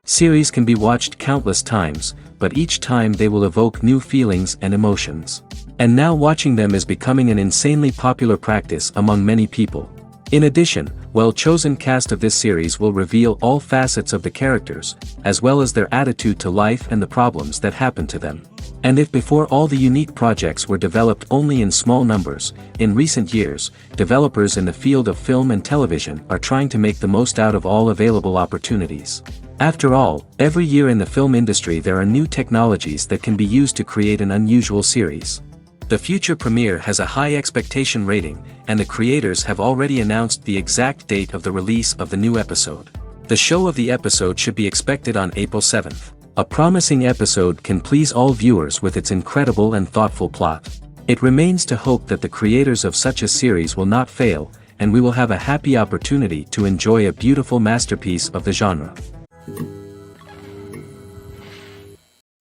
Series can be watched countless times, but each time they will evoke new feelings and emotions. And now watching them is becoming an insanely popular practice among many people. In addition, well-chosen cast of this series will reveal all facets of the characters, as well as their attitude to life and the problems that happen to them. And if before all the unique projects were developed only in small numbers, in recent years, developers in the field of film and television are trying to make the most out of all available opportunities. After all, every year in the film industry there are new technologies that can be used to create an unusual series. The future premiere has a high expectation rating, and the creators have already announced the exact date of the release of the new episode. The show of the episode should be expected on April 7th. A promising episode can please all viewers with its incredible and thoughtful plot. It remains to hope that the creators of such a series will not fail, and we will have a happy opportunity to enjoy a beautiful masterpiece of the genre.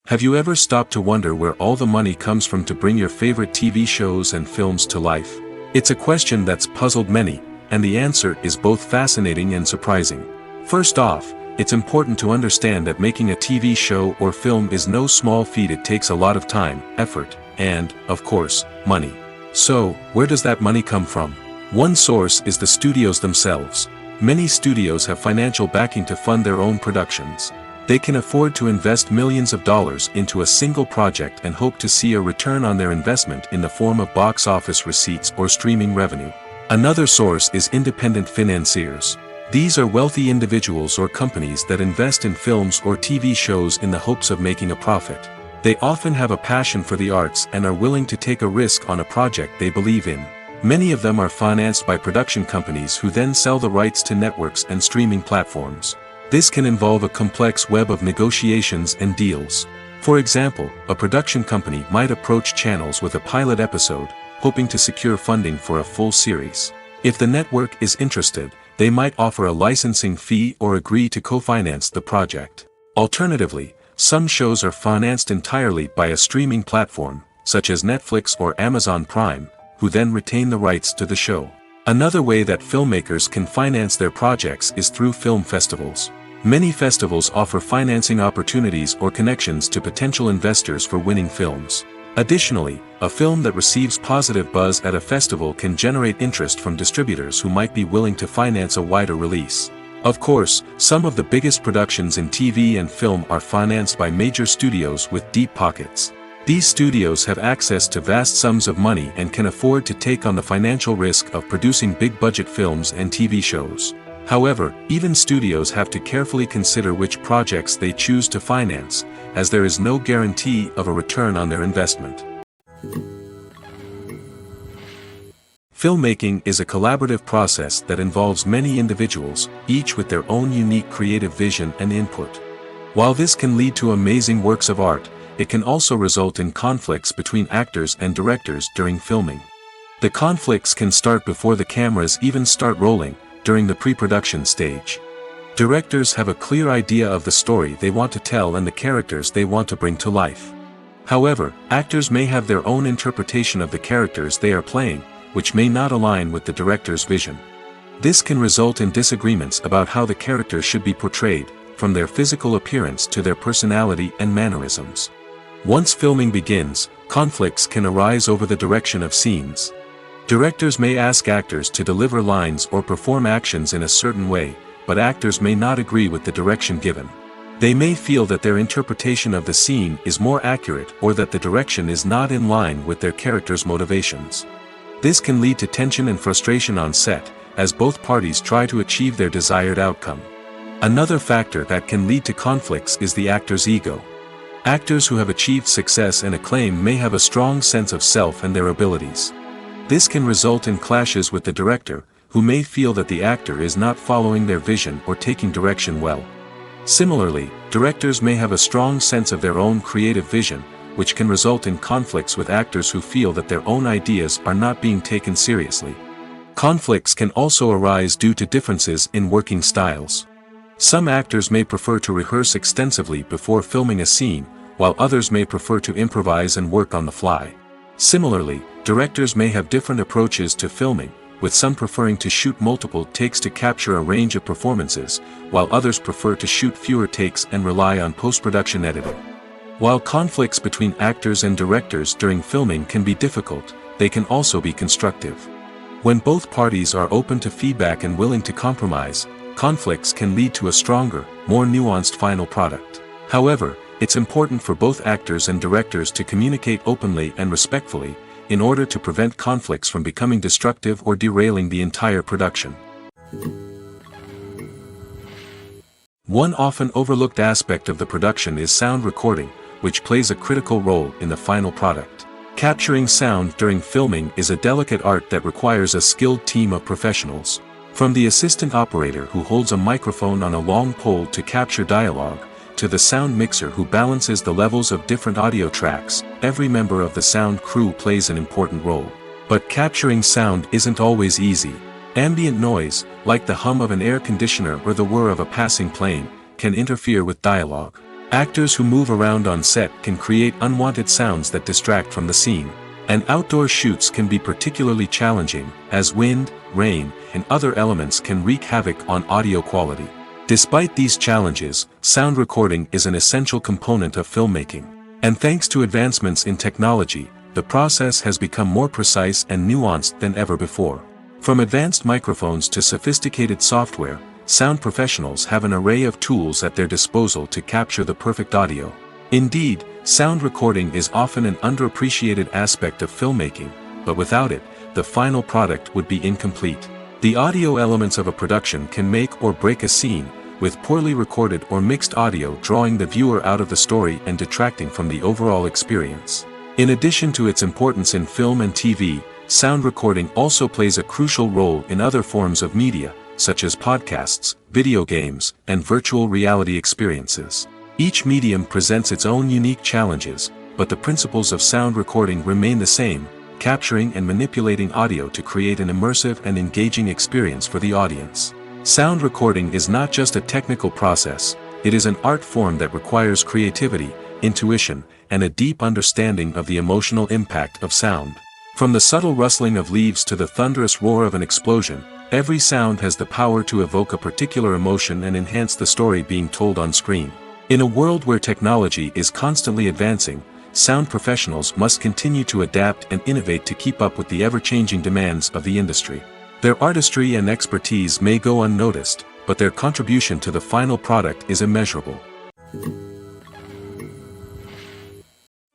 Have you ever stopped to wonder where all the money comes from to bring your favorite TV shows and films to life? It's a question that's puzzled many, and the answer is both fascinating and surprising. First off, it's important to understand that making a TV show or film is no small feat. It takes a lot of time, effort, and, of course, money. So, where does that money come from? One source is the studios themselves. Many studios have financial backing to fund their own productions. They can afford to invest millions of dollars into a single project and hope to see a return on their investment in the form of box office receipts or streaming revenue. Another source is independent financiers. These are wealthy individuals or companies that invest in films or TV shows in the hopes of making a profit. They often have a passion for the arts and are willing to take a risk on a project they believe in. Many of them are financed by production companies who then sell the rights to networks and streaming platforms. This can involve a complex web of negotiations and deals. For example, a production company might approach channels with a pilot episode, hoping to secure funding for a full series. If the network is interested, they might offer a licensing fee or agree to co-finance the project. Alternatively, some shows are financed entirely by a streaming platform, such as Netflix or Amazon Prime, who then retain the rights to the show. Another way that filmmakers can finance their projects is through film festivals. Many festivals offer financing opportunities or connections to potential investors for winning films. Additionally, a film that receives positive buzz at a festival can generate interest from distributors who might be willing to finance a wider release. Of course, some of the biggest productions in TV and film are financed by major studios with deep pockets. These studios have access to vast sums of money and can afford to take on the financial risk of producing big-budget films and TV shows. However, even studios have to carefully consider which projects they choose to finance, as there is no guarantee of a return on their investment. Filmmaking is a collaborative process that involves many individuals, each with their own unique creative vision and input. While this can lead to amazing works of art, it can also result in conflicts between actors and directors during filming. The conflicts can start before the cameras even start rolling, during the pre-production stage. Directors have a clear idea of the story they want to tell and the characters they want to bring to life. However, actors may have their own interpretation of the characters they are playing, which may not align with the director's vision. This can result in disagreements about how the characters should be portrayed, from their physical appearance to their personality and mannerisms. Once filming begins, conflicts can arise over the direction of scenes. Directors may ask actors to deliver lines or perform actions in a certain way, but actors may not agree with the direction given. They may feel that their interpretation of the scene is more accurate or that the direction is not in line with their character's motivations. This can lead to tension and frustration on set, as both parties try to achieve their desired outcome. Another factor that can lead to conflicts is the actor's ego. Actors who have achieved success and acclaim may have a strong sense of self and their abilities. This can result in clashes with the director, who may feel that the actor is not following their vision or taking direction well. Similarly, directors may have a strong sense of their own creative vision, which can result in conflicts with actors who feel that their own ideas are not being taken seriously. Conflicts can also arise due to differences in working styles. Some actors may prefer to rehearse extensively before filming a scene, while others may prefer to improvise and work on the fly. Similarly, directors may have different approaches to filming, with some preferring to shoot multiple takes to capture a range of performances, while others prefer to shoot fewer takes and rely on post-production editing. While conflicts between actors and directors during filming can be difficult, they can also be constructive. When both parties are open to feedback and willing to compromise, conflicts can lead to a stronger, more nuanced final product. However, it's important for both actors and directors to communicate openly and respectfully, in order to prevent conflicts from becoming destructive or derailing the entire production. One often overlooked aspect of the production is sound recording, which plays a critical role in the final product. Capturing sound during filming is a delicate art that requires a skilled team of professionals. From the assistant operator who holds a microphone on a long pole to capture dialogue, to the sound mixer who balances the levels of different audio tracks, every member of the sound crew plays an important role. But capturing sound isn't always easy. Ambient noise, like the hum of an air conditioner or the whir of a passing plane, can interfere with dialogue. Actors who move around on set can create unwanted sounds that distract from the scene. And outdoor shoots can be particularly challenging, as wind, rain, and other elements can wreak havoc on audio quality. Despite these challenges, sound recording is an essential component of filmmaking. And thanks to advancements in technology, the process has become more precise and nuanced than ever before. From advanced microphones to sophisticated software, sound professionals have an array of tools at their disposal to capture the perfect audio. Indeed, sound recording is often an underappreciated aspect of filmmaking, but without it, the final product would be incomplete. The audio elements of a production can make or break a scene, with poorly recorded or mixed audio drawing the viewer out of the story and detracting from the overall experience. In addition to its importance in film and TV, sound recording also plays a crucial role in other forms of media, such as podcasts, video games, and virtual reality experiences. Each medium presents its own unique challenges, but the principles of sound recording remain the same, capturing and manipulating audio to create an immersive and engaging experience for the audience. Sound recording is not just a technical process, it is an art form that requires creativity, intuition, and a deep understanding of the emotional impact of sound. From the subtle rustling of leaves to the thunderous roar of an explosion, every sound has the power to evoke a particular emotion and enhance the story being told on screen. In a world where technology is constantly advancing, sound professionals must continue to adapt and innovate to keep up with the ever-changing demands of the industry. Their artistry and expertise may go unnoticed, but their contribution to the final product is immeasurable.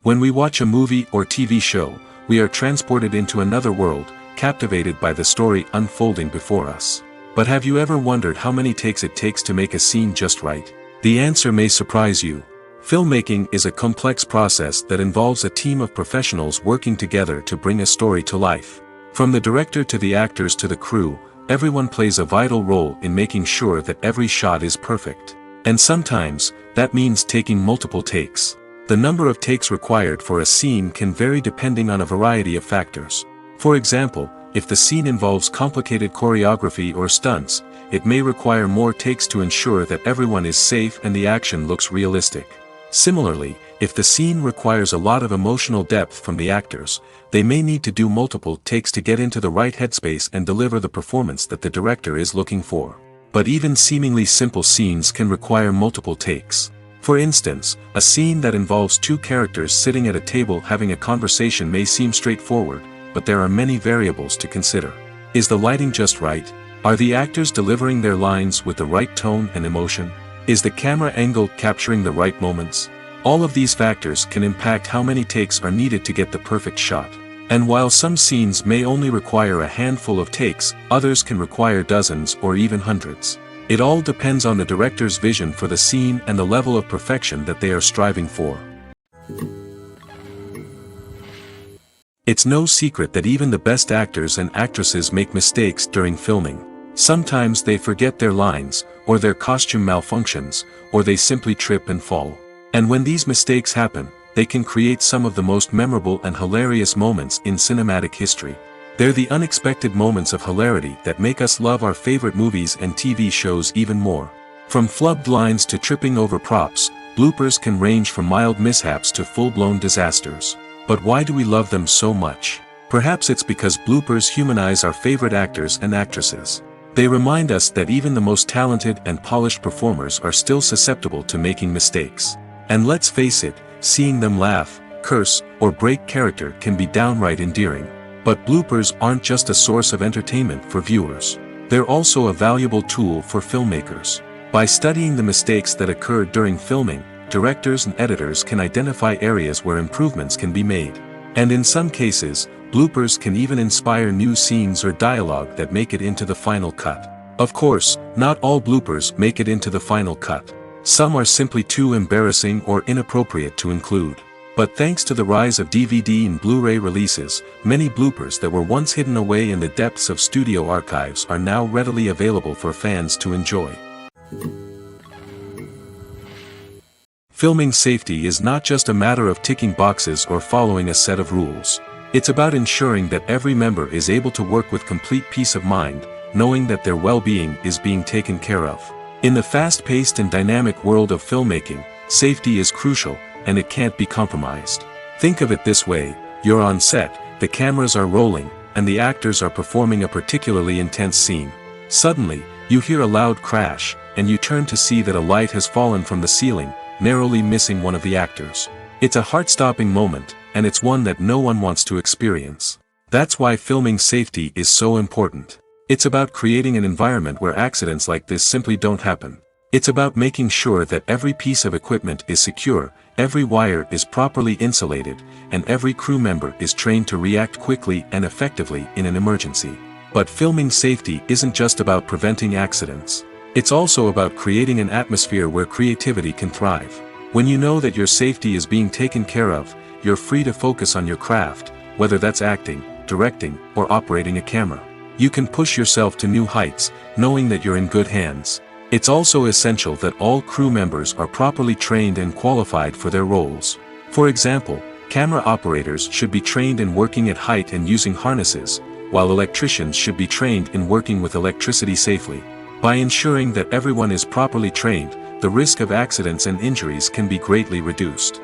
When we watch a movie or TV show, we are transported into another world, captivated by the story unfolding before us. But have you ever wondered how many takes it takes to make a scene just right? The answer may surprise you. Filmmaking is a complex process that involves a team of professionals working together to bring a story to life. From the director to the actors to the crew, everyone plays a vital role in making sure that every shot is perfect. And sometimes, that means taking multiple takes. The number of takes required for a scene can vary depending on a variety of factors. For example, if the scene involves complicated choreography or stunts, it may require more takes to ensure that everyone is safe and the action looks realistic. Similarly, if the scene requires a lot of emotional depth from the actors, they may need to do multiple takes to get into the right headspace and deliver the performance that the director is looking for. But even seemingly simple scenes can require multiple takes. For instance, a scene that involves two characters sitting at a table having a conversation may seem straightforward, but there are many variables to consider. Is the lighting just right? Are the actors delivering their lines with the right tone and emotion? Is the camera angle capturing the right moments? All of these factors can impact how many takes are needed to get the perfect shot. And while some scenes may only require a handful of takes, others can require dozens or even hundreds. It all depends on the director's vision for the scene and the level of perfection that they are striving for. It's no secret that even the best actors and actresses make mistakes during filming. Sometimes they forget their lines, or their costume malfunctions, or they simply trip and fall. And when these mistakes happen, they can create some of the most memorable and hilarious moments in cinematic history. They're the unexpected moments of hilarity that make us love our favorite movies and TV shows even more. From flubbed lines to tripping over props, bloopers can range from mild mishaps to full-blown disasters. But why do we love them so much? Perhaps it's because bloopers humanize our favorite actors and actresses. They remind us that even the most talented and polished performers are still susceptible to making mistakes. And let's face it, seeing them laugh, curse, or break character can be downright endearing. But bloopers aren't just a source of entertainment for viewers. They're also a valuable tool for filmmakers. By studying the mistakes that occur during filming, directors and editors can identify areas where improvements can be made. And in some cases, bloopers can even inspire new scenes or dialogue that make it into the final cut. Of course, not all bloopers make it into the final cut. Some are simply too embarrassing or inappropriate to include. But thanks to the rise of DVD and Blu-ray releases, many bloopers that were once hidden away in the depths of studio archives are now readily available for fans to enjoy. Filming safety is not just a matter of ticking boxes or following a set of rules. It's about ensuring that every member is able to work with complete peace of mind, knowing that their well-being is being taken care of. In the fast-paced and dynamic world of filmmaking, safety is crucial, and it can't be compromised. Think of it this way: you're on set, the cameras are rolling, and the actors are performing a particularly intense scene. Suddenly, you hear a loud crash, and you turn to see that a light has fallen from the ceiling, narrowly missing one of the actors. It's a heart-stopping moment, and it's one that no one wants to experience. That's why filming safety is so important. It's about creating an environment where accidents like this simply don't happen. It's about making sure that every piece of equipment is secure, every wire is properly insulated, and every crew member is trained to react quickly and effectively in an emergency. But filming safety isn't just about preventing accidents. It's also about creating an atmosphere where creativity can thrive. When you know that your safety is being taken care of, you're free to focus on your craft, whether that's acting, directing, or operating a camera. You can push yourself to new heights, knowing that you're in good hands. It's also essential that all crew members are properly trained and qualified for their roles. For example, camera operators should be trained in working at height and using harnesses, while electricians should be trained in working with electricity safely. By ensuring that everyone is properly trained, the risk of accidents and injuries can be greatly reduced.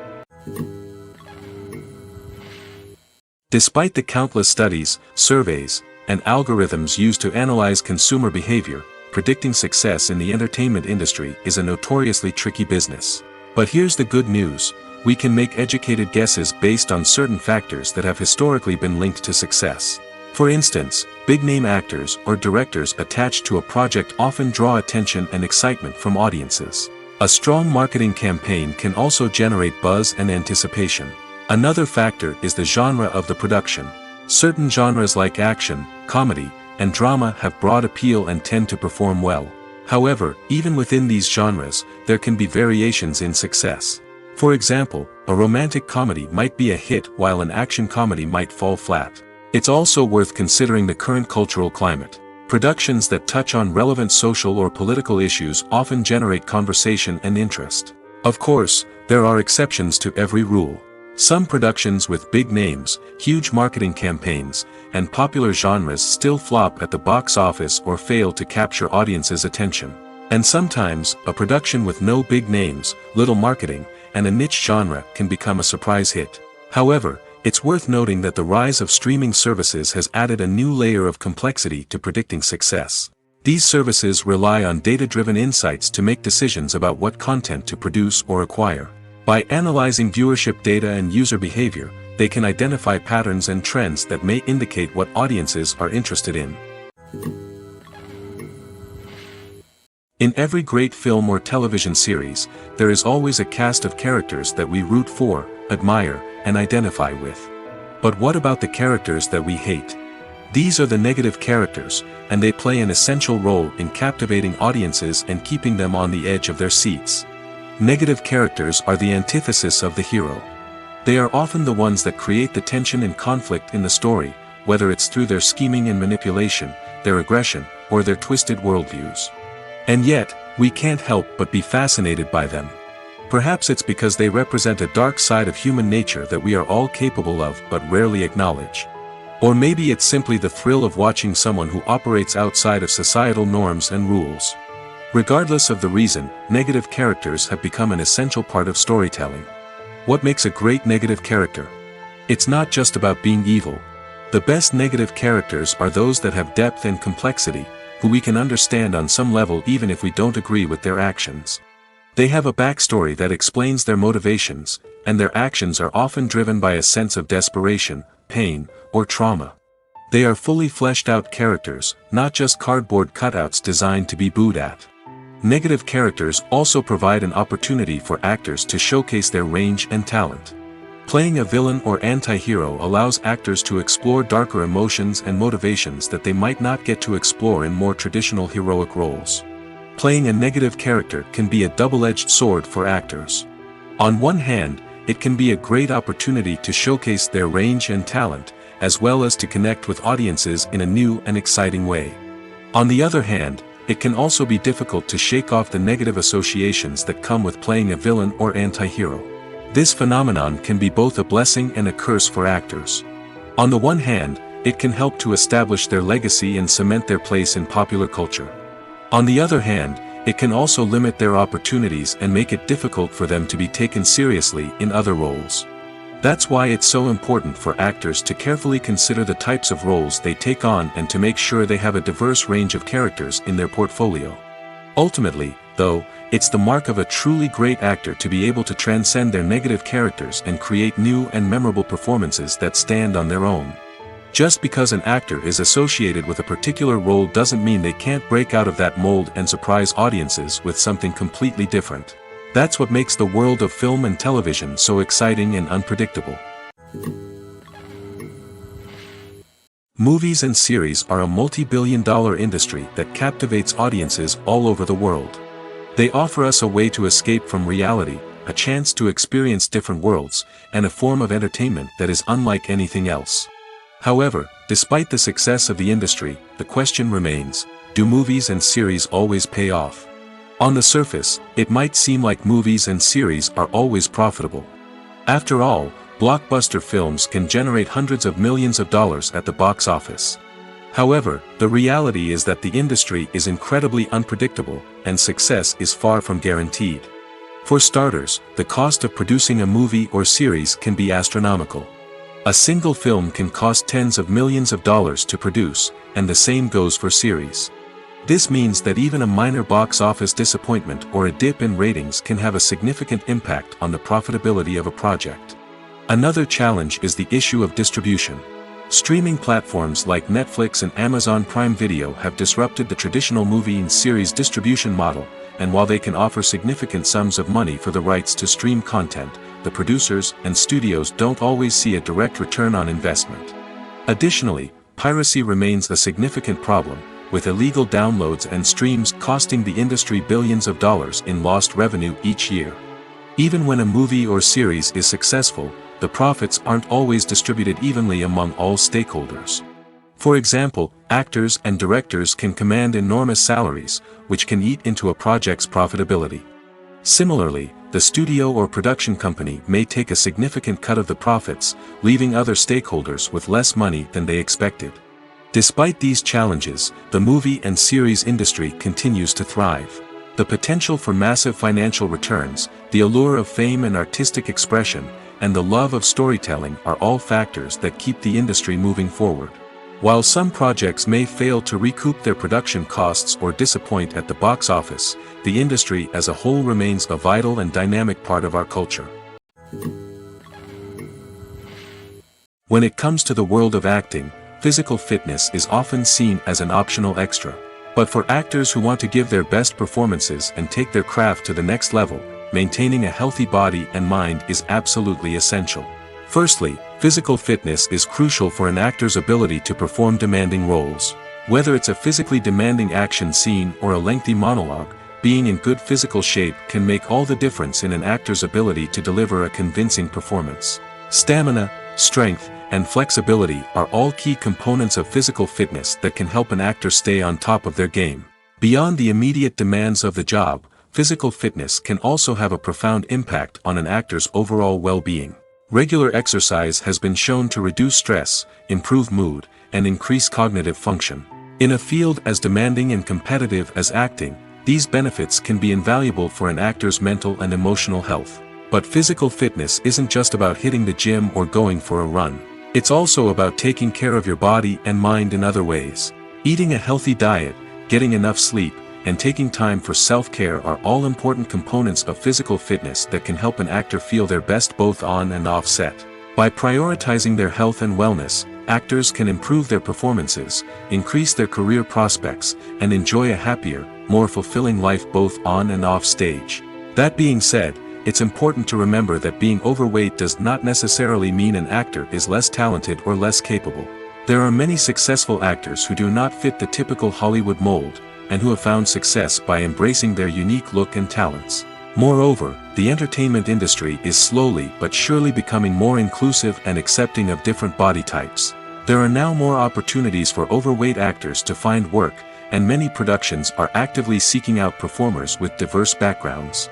Despite the countless studies, surveys, and algorithms used to analyze consumer behavior, predicting success in the entertainment industry is a notoriously tricky business. But here's the good news: we can make educated guesses based on certain factors that have historically been linked to success. For instance, big-name actors or directors attached to a project often draw attention and excitement from audiences. A strong marketing campaign can also generate buzz and anticipation. Another factor is the genre of the production. Certain genres like action, comedy, and drama have broad appeal and tend to perform well. However, even within these genres, there can be variations in success. For example, a romantic comedy might be a hit while an action comedy might fall flat. It's also worth considering the current cultural climate. Productions that touch on relevant social or political issues often generate conversation and interest. Of course, there are exceptions to every rule. Some productions with big names, huge marketing campaigns, and popular genres still flop at the box office or fail to capture audiences' attention. And sometimes, a production with no big names, little marketing, and a niche genre can become a surprise hit. However, it's worth noting that the rise of streaming services has added a new layer of complexity to predicting success. These services rely on data-driven insights to make decisions about what content to produce or acquire. By analyzing viewership data and user behavior, they can identify patterns and trends that may indicate what audiences are interested in. In every great film or television series, there is always a cast of characters that we root for, admire, and identify with. But what about the characters that we hate? These are the negative characters, and they play an essential role in captivating audiences and keeping them on the edge of their seats. Negative characters are the antithesis of the hero. They are often the ones that create the tension and conflict in the story, whether it's through their scheming and manipulation, their aggression, or their twisted worldviews. And yet, we can't help but be fascinated by them. Perhaps it's because they represent a dark side of human nature that we are all capable of but rarely acknowledge. Or maybe it's simply the thrill of watching someone who operates outside of societal norms and rules. Regardless of the reason, negative characters have become an essential part of storytelling. What makes a great negative character? It's not just about being evil. The best negative characters are those that have depth and complexity, who we can understand on some level even if we don't agree with their actions. They have a backstory that explains their motivations, and their actions are often driven by a sense of desperation, pain, or trauma. They are fully fleshed out characters, not just cardboard cutouts designed to be booed at. Negative characters also provide an opportunity for actors to showcase their range and talent. Playing a villain or anti-hero allows actors to explore darker emotions and motivations that they might not get to explore in more traditional heroic roles. Playing a negative character can be a double-edged sword for actors. On one hand, it can be a great opportunity to showcase their range and talent, as well as to connect with audiences in a new and exciting way. On the other hand, it can also be difficult to shake off the negative associations that come with playing a villain or anti-hero. This phenomenon can be both a blessing and a curse for actors. On the one hand, it can help to establish their legacy and cement their place in popular culture. On the other hand, it can also limit their opportunities and make it difficult for them to be taken seriously in other roles. That's why it's so important for actors to carefully consider the types of roles they take on and to make sure they have a diverse range of characters in their portfolio. Ultimately, though, it's the mark of a truly great actor to be able to transcend their negative characters and create new and memorable performances that stand on their own. Just because an actor is associated with a particular role doesn't mean they can't break out of that mold and surprise audiences with something completely different. That's what makes the world of film and television so exciting and unpredictable. Movies and series are a multi-billion-dollar industry that captivates audiences all over the world. They offer us a way to escape from reality, a chance to experience different worlds, and a form of entertainment that is unlike anything else. However, despite the success of the industry, the question remains, do movies and series always pay off? On the surface, it might seem like movies and series are always profitable. After all, blockbuster films can generate hundreds of millions of dollars at the box office. However, the reality is that the industry is incredibly unpredictable, and success is far from guaranteed. For starters, the cost of producing a movie or series can be astronomical. A single film can cost tens of millions of dollars to produce, and the same goes for series. This means that even a minor box office disappointment or a dip in ratings can have a significant impact on the profitability of a project. Another challenge is the issue of distribution. Streaming platforms like Netflix and Amazon Prime Video have disrupted the traditional movie and series distribution model, and while they can offer significant sums of money for the rights to stream content, the producers and studios don't always see a direct return on investment. Additionally, piracy remains a significant problem, with illegal downloads and streams costing the industry billions of dollars in lost revenue each year. Even when a movie or series is successful, the profits aren't always distributed evenly among all stakeholders. For example, actors and directors can command enormous salaries, which can eat into a project's profitability. Similarly, the studio or production company may take a significant cut of the profits, leaving other stakeholders with less money than they expected. Despite these challenges, the movie and series industry continues to thrive. The potential for massive financial returns, the allure of fame and artistic expression, and the love of storytelling are all factors that keep the industry moving forward. While some projects may fail to recoup their production costs or disappoint at the box office, the industry as a whole remains a vital and dynamic part of our culture. When it comes to the world of acting, physical fitness is often seen as an optional extra. But for actors who want to give their best performances and take their craft to the next level, maintaining a healthy body and mind is absolutely essential. Firstly, physical fitness is crucial for an actor's ability to perform demanding roles. Whether it's a physically demanding action scene or a lengthy monologue, being in good physical shape can make all the difference in an actor's ability to deliver a convincing performance. Stamina, strength, and flexibility are all key components of physical fitness that can help an actor stay on top of their game. Beyond the immediate demands of the job, physical fitness can also have a profound impact on an actor's overall well-being. Regular exercise has been shown to reduce stress, improve mood, and increase cognitive function. In a field as demanding and competitive as acting, these benefits can be invaluable for an actor's mental and emotional health. But physical fitness isn't just about hitting the gym or going for a run. It's also about taking care of your body and mind in other ways. Eating a healthy diet, getting enough sleep, and taking time for self-care are all important components of physical fitness that can help an actor feel their best both on and off set. By prioritizing their health and wellness, actors can improve their performances, increase their career prospects, and enjoy a happier, more fulfilling life both on and off stage. That being said, it's important to remember that being overweight does not necessarily mean an actor is less talented or less capable. There are many successful actors who do not fit the typical Hollywood mold, and who have found success by embracing their unique look and talents. Moreover, the entertainment industry is slowly but surely becoming more inclusive and accepting of different body types. There are now more opportunities for overweight actors to find work, and many productions are actively seeking out performers with diverse backgrounds.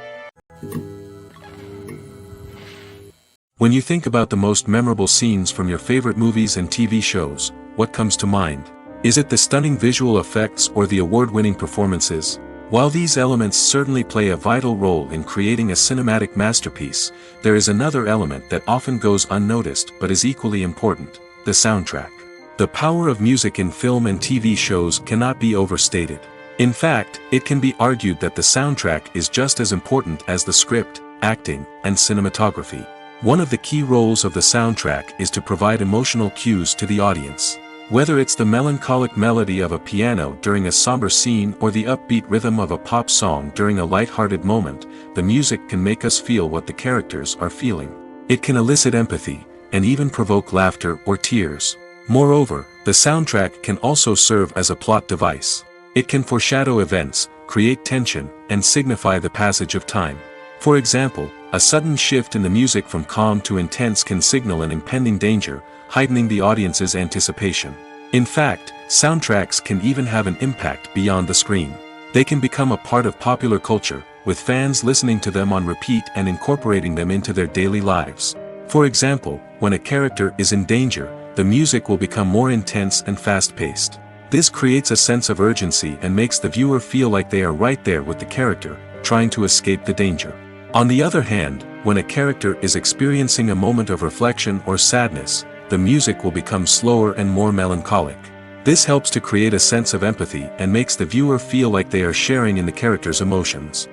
When you think about the most memorable scenes from your favorite movies and TV shows, what comes to mind? Is it the stunning visual effects or the award-winning performances? While these elements certainly play a vital role in creating a cinematic masterpiece, there is another element that often goes unnoticed but is equally important: the soundtrack. The power of music in film and TV shows cannot be overstated. In fact, it can be argued that the soundtrack is just as important as the script, acting, and cinematography. One of the key roles of the soundtrack is to provide emotional cues to the audience. Whether it's the melancholic melody of a piano during a somber scene or the upbeat rhythm of a pop song during a light-hearted moment, the music can make us feel what the characters are feeling. It can elicit empathy, and even provoke laughter or tears. Moreover, the soundtrack can also serve as a plot device. It can foreshadow events, create tension, and signify the passage of time. For example, a sudden shift in the music from calm to intense can signal an impending danger, heightening the audience's anticipation. In fact, soundtracks can even have an impact beyond the screen. They can become a part of popular culture, with fans listening to them on repeat and incorporating them into their daily lives. For example, when a character is in danger, the music will become more intense and fast-paced. This creates a sense of urgency and makes the viewer feel like they are right there with the character, trying to escape the danger. On the other hand, when a character is experiencing a moment of reflection or sadness, the music will become slower and more melancholic. This helps to create a sense of empathy and makes the viewer feel like they are sharing in the character's emotions.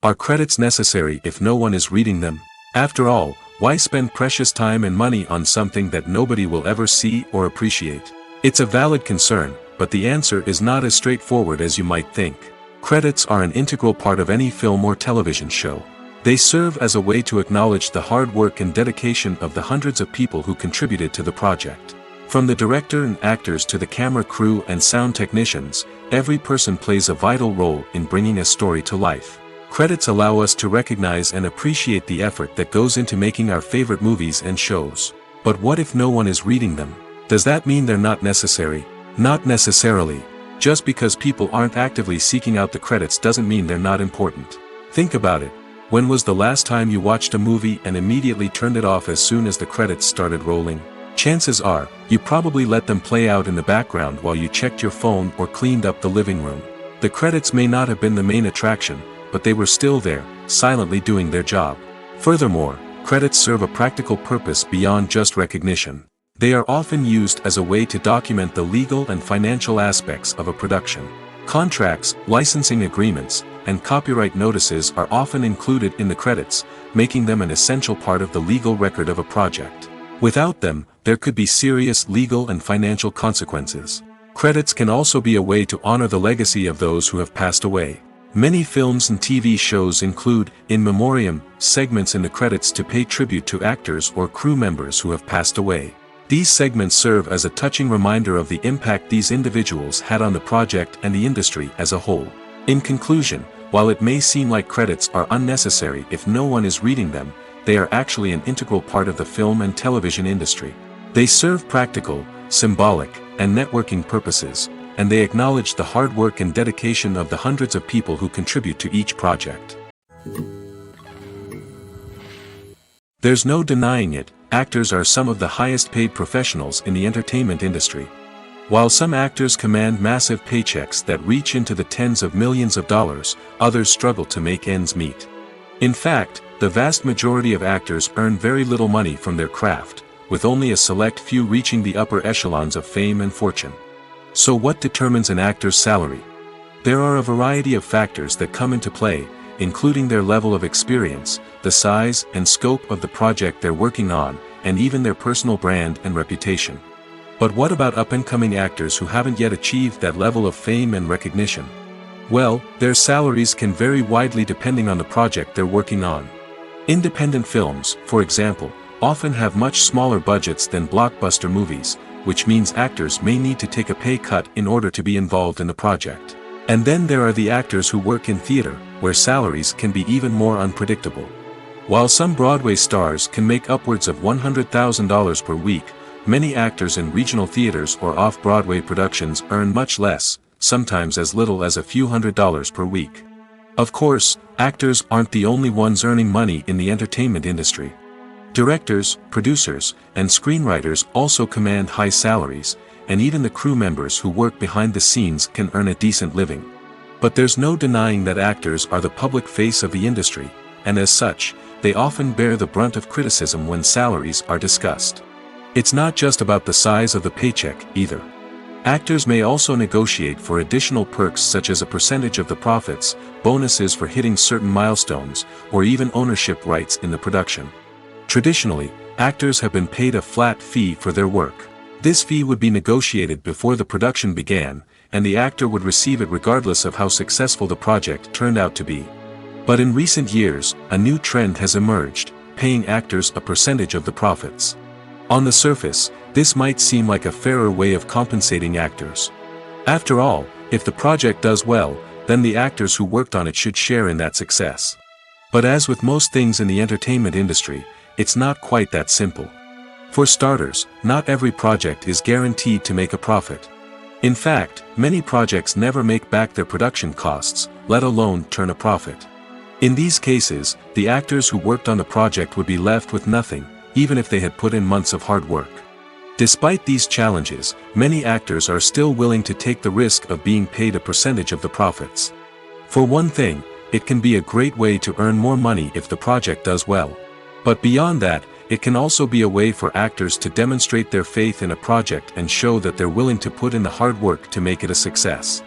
Are credits necessary if no one is reading them? After all, why spend precious time and money on something that nobody will ever see or appreciate? It's a valid concern, but the answer is not as straightforward as you might think. Credits are an integral part of any film or television show. They serve as a way to acknowledge the hard work and dedication of the hundreds of people who contributed to the project. From the director and actors to the camera crew and sound technicians, every person plays a vital role in bringing a story to life. Credits allow us to recognize and appreciate the effort that goes into making our favorite movies and shows. But what if no one is reading them? Does that mean they're not necessary? Not necessarily. Just because people aren't actively seeking out the credits doesn't mean they're not important. Think about it. When was the last time you watched a movie and immediately turned it off as soon as the credits started rolling? Chances are, you probably let them play out in the background while you checked your phone or cleaned up the living room. The credits may not have been the main attraction, but they were still there, silently doing their job. Furthermore, credits serve a practical purpose beyond just recognition. They are often used as a way to document the legal and financial aspects of a production. Contracts, licensing agreements, and copyright notices are often included in the credits, making them an essential part of the legal record of a project. Without them, there could be serious legal and financial consequences. Credits can also be a way to honor the legacy of those who have passed away. Many films and TV shows include in memoriam segments in the credits to pay tribute to actors or crew members who have passed away. These segments serve as a touching reminder of the impact these individuals had on the project and the industry as a whole. In conclusion, while it may seem like credits are unnecessary if no one is reading them, they are actually an integral part of the film and television industry. They serve practical, symbolic, and networking purposes, and they acknowledge the hard work and dedication of the hundreds of people who contribute to each project. There's no denying it, actors are some of the highest paid professionals in the entertainment industry. While some actors command massive paychecks that reach into the tens of millions of dollars, others struggle to make ends meet. In fact, the vast majority of actors earn very little money from their craft, with only a select few reaching the upper echelons of fame and fortune. So what determines an actor's salary? There are a variety of factors that come into play, including their level of experience, the size and scope of the project they're working on, and even their personal brand and reputation. But what about up-and-coming actors who haven't yet achieved that level of fame and recognition? Well, their salaries can vary widely depending on the project they're working on. Independent films, for example, often have much smaller budgets than blockbuster movies, which means actors may need to take a pay cut in order to be involved in the project. And then there are the actors who work in theater, where salaries can be even more unpredictable. While some Broadway stars can make upwards of $100,000 per week, many actors in regional theaters or off-Broadway productions earn much less, sometimes as little as a few $100s per week. Of course, actors aren't the only ones earning money in the entertainment industry. Directors, producers, and screenwriters also command high salaries, and even the crew members who work behind the scenes can earn a decent living. But there's no denying that actors are the public face of the industry, and as such, they often bear the brunt of criticism when salaries are discussed. It's not just about the size of the paycheck, either. Actors may also negotiate for additional perks such as a percentage of the profits, bonuses for hitting certain milestones, or even ownership rights in the production. Traditionally, actors have been paid a flat fee for their work. This fee would be negotiated before the production began, and the actor would receive it regardless of how successful the project turned out to be. But in recent years, a new trend has emerged, paying actors a percentage of the profits. On the surface, this might seem like a fairer way of compensating actors. After all, if the project does well, then the actors who worked on it should share in that success. But as with most things in the entertainment industry, it's not quite that simple. For starters, not every project is guaranteed to make a profit. In fact, many projects never make back their production costs, let alone turn a profit. In these cases, the actors who worked on the project would be left with nothing, even if they had put in months of hard work. Despite these challenges, many actors are still willing to take the risk of being paid a percentage of the profits. For one thing, it can be a great way to earn more money if the project does well. But beyond that, it can also be a way for actors to demonstrate their faith in a project and show that they're willing to put in the hard work to make it a success.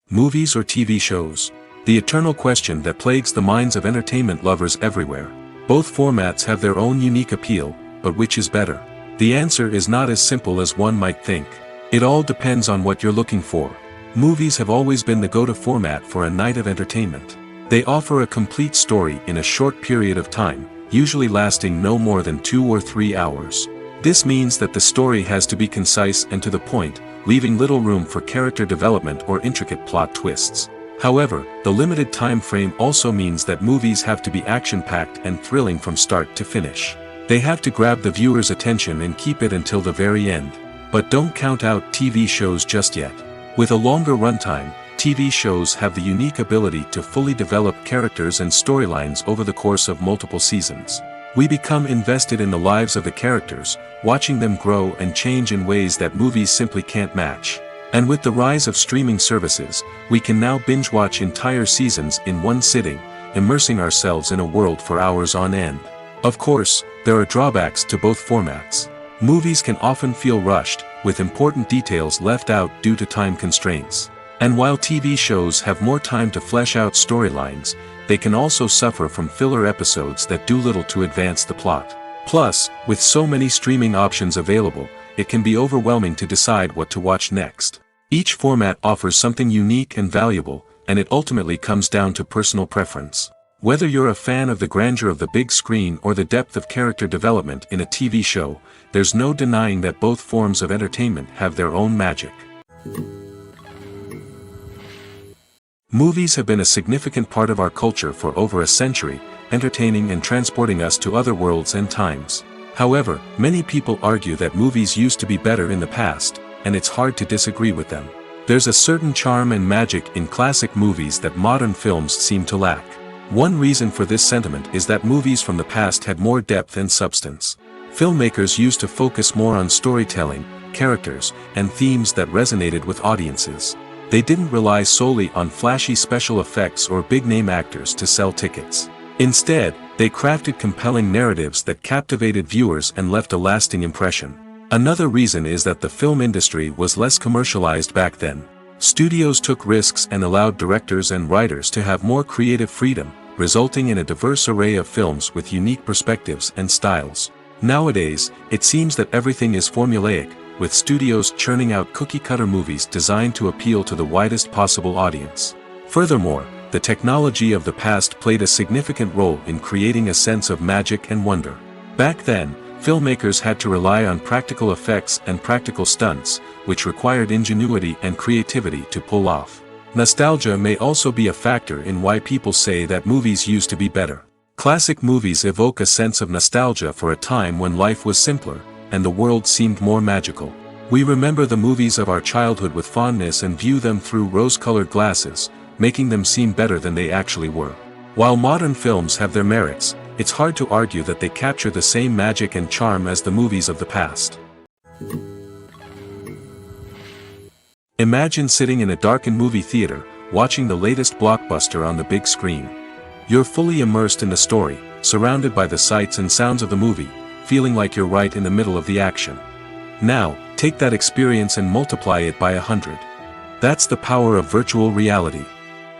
Movies or TV shows? The eternal question that plagues the minds of entertainment lovers everywhere. Both formats have their own unique appeal, but which is better? The answer is not as simple as one might think. It all depends on what you're looking for. Movies have always been the go-to format for a night of entertainment. They offer a complete story in a short period of time, usually lasting no more than 2 or 3 hours. This means that the story has to be concise and to the point, leaving little room for character development or intricate plot twists. However, the limited time frame also means that movies have to be action-packed and thrilling from start to finish. They have to grab the viewer's attention and keep it until the very end. But don't count out TV shows just yet. With a longer runtime, TV shows have the unique ability to fully develop characters and storylines over the course of multiple seasons. We become invested in the lives of the characters, watching them grow and change in ways that movies simply can't match. And with the rise of streaming services, we can now binge-watch entire seasons in one sitting, immersing ourselves in a world for hours on end. Of course, there are drawbacks to both formats. Movies can often feel rushed, with important details left out due to time constraints. And while TV shows have more time to flesh out storylines, they can also suffer from filler episodes that do little to advance the plot. Plus, with so many streaming options available, it can be overwhelming to decide what to watch next. Each format offers something unique and valuable, and it ultimately comes down to personal preference. Whether you're a fan of the grandeur of the big screen or the depth of character development in a TV show, there's no denying that both forms of entertainment have their own magic. Movies have been a significant part of our culture for over a century, entertaining and transporting us to other worlds and times. However, many people argue that movies used to be better in the past, and it's hard to disagree with them. There's a certain charm and magic in classic movies that modern films seem to lack. One reason for this sentiment is that movies from the past had more depth and substance. Filmmakers used to focus more on storytelling, characters, and themes that resonated with audiences. They didn't rely solely on flashy special effects or big-name actors to sell tickets. Instead, they crafted compelling narratives that captivated viewers and left a lasting impression. Another reason is that the film industry was less commercialized back then. Studios took risks and allowed directors and writers to have more creative freedom, resulting in a diverse array of films with unique perspectives and styles. Nowadays, it seems that everything is formulaic, with studios churning out cookie-cutter movies designed to appeal to the widest possible audience. Furthermore, the technology of the past played a significant role in creating a sense of magic and wonder. Back then, filmmakers had to rely on practical effects and practical stunts, which required ingenuity and creativity to pull off. Nostalgia may also be a factor in why people say that movies used to be better. Classic movies evoke a sense of nostalgia for a time when life was simpler, and the world seemed more magical. We remember the movies of our childhood with fondness and view them through rose-colored glasses, making them seem better than they actually were. While modern films have their merits, it's hard to argue that they capture the same magic and charm as the movies of the past. Imagine sitting in a darkened movie theater, watching the latest blockbuster on the big screen. You're fully immersed in the story, surrounded by the sights and sounds of the movie, feeling like you're right in the middle of the action. Now, take that experience and multiply it by 100. That's the power of virtual reality.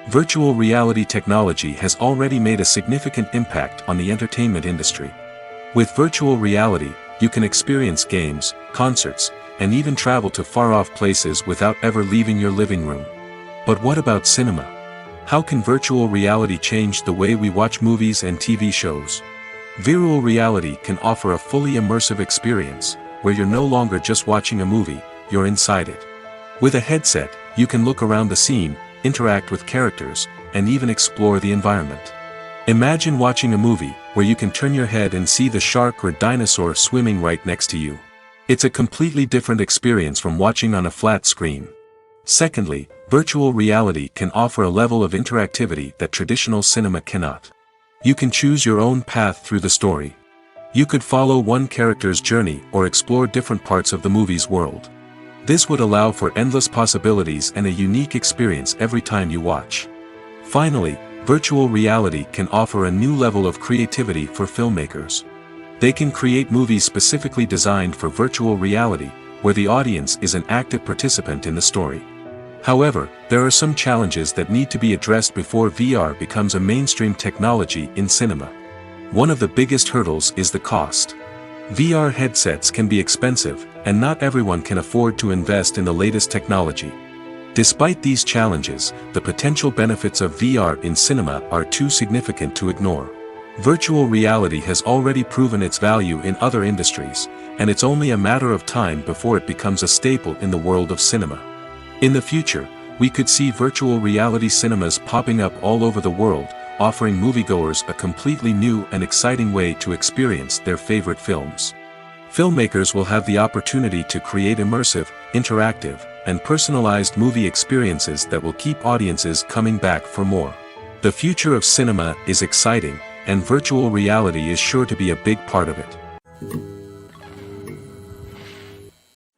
Virtual reality technology has already made a significant impact on the entertainment industry. With virtual reality, you can experience games, concerts, and even travel to far-off places without ever leaving your living room. But what about cinema? How can virtual reality change the way we watch movies and TV shows? Virtual reality can offer a fully immersive experience, where you're no longer just watching a movie, you're inside it. With a headset, you can look around the scene, interact with characters, and even explore the environment. Imagine watching a movie where you can turn your head and see the shark or dinosaur swimming right next to you. It's a completely different experience from watching on a flat screen. Secondly, virtual reality can offer a level of interactivity that traditional cinema cannot. You can choose your own path through the story. You could follow one character's journey or explore different parts of the movie's world. This would allow for endless possibilities and a unique experience every time you watch. Finally, virtual reality can offer a new level of creativity for filmmakers. They can create movies specifically designed for virtual reality, where the audience is an active participant in the story. However, there are some challenges that need to be addressed before VR becomes a mainstream technology in cinema. One of the biggest hurdles is the cost. VR headsets can be expensive, and not everyone can afford to invest in the latest technology. Despite these challenges, the potential benefits of VR in cinema are too significant to ignore. Virtual reality has already proven its value in other industries, and it's only a matter of time before it becomes a staple in the world of cinema. In the future, we could see virtual reality cinemas popping up all over the world, offering moviegoers a completely new and exciting way to experience their favorite films. Filmmakers will have the opportunity to create immersive, interactive, and personalized movie experiences that will keep audiences coming back for more. The future of cinema is exciting, and virtual reality is sure to be a big part of it.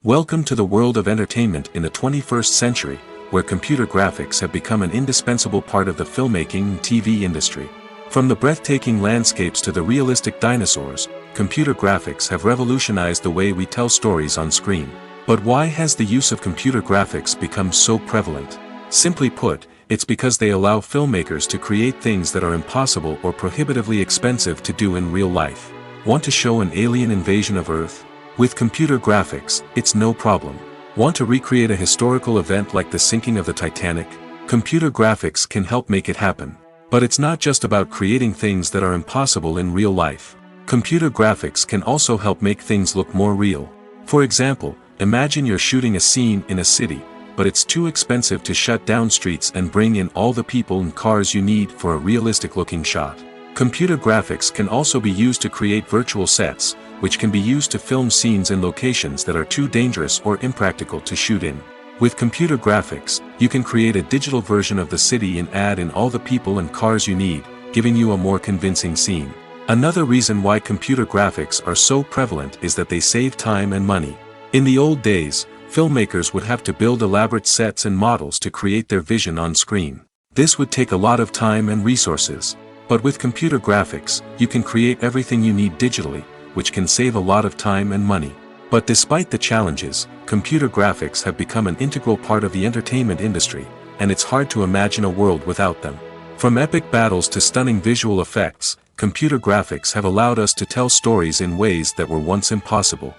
Welcome to the world of entertainment in the 21st century, where computer graphics have become an indispensable part of the filmmaking and TV industry. From the breathtaking landscapes to the realistic dinosaurs, computer graphics have revolutionized the way we tell stories on screen. But why has the use of computer graphics become so prevalent? Simply put, it's because they allow filmmakers to create things that are impossible or prohibitively expensive to do in real life. Want to show an alien invasion of Earth? With computer graphics, it's no problem. Want to recreate a historical event like the sinking of the Titanic? Computer graphics can help make it happen. But it's not just about creating things that are impossible in real life. Computer graphics can also help make things look more real. For example, imagine you're shooting a scene in a city, but it's too expensive to shut down streets and bring in all the people and cars you need for a realistic-looking shot. Computer graphics can also be used to create virtual sets, which can be used to film scenes in locations that are too dangerous or impractical to shoot in. With computer graphics, you can create a digital version of the city and add in all the people and cars you need, giving you a more convincing scene. Another reason why computer graphics are so prevalent is that they save time and money. In the old days, filmmakers would have to build elaborate sets and models to create their vision on screen. This would take a lot of time and resources. But with computer graphics, you can create everything you need digitally, which can save a lot of time and money. But despite the challenges, computer graphics have become an integral part of the entertainment industry, and it's hard to imagine a world without them. From epic battles to stunning visual effects, computer graphics have allowed us to tell stories in ways that were once impossible.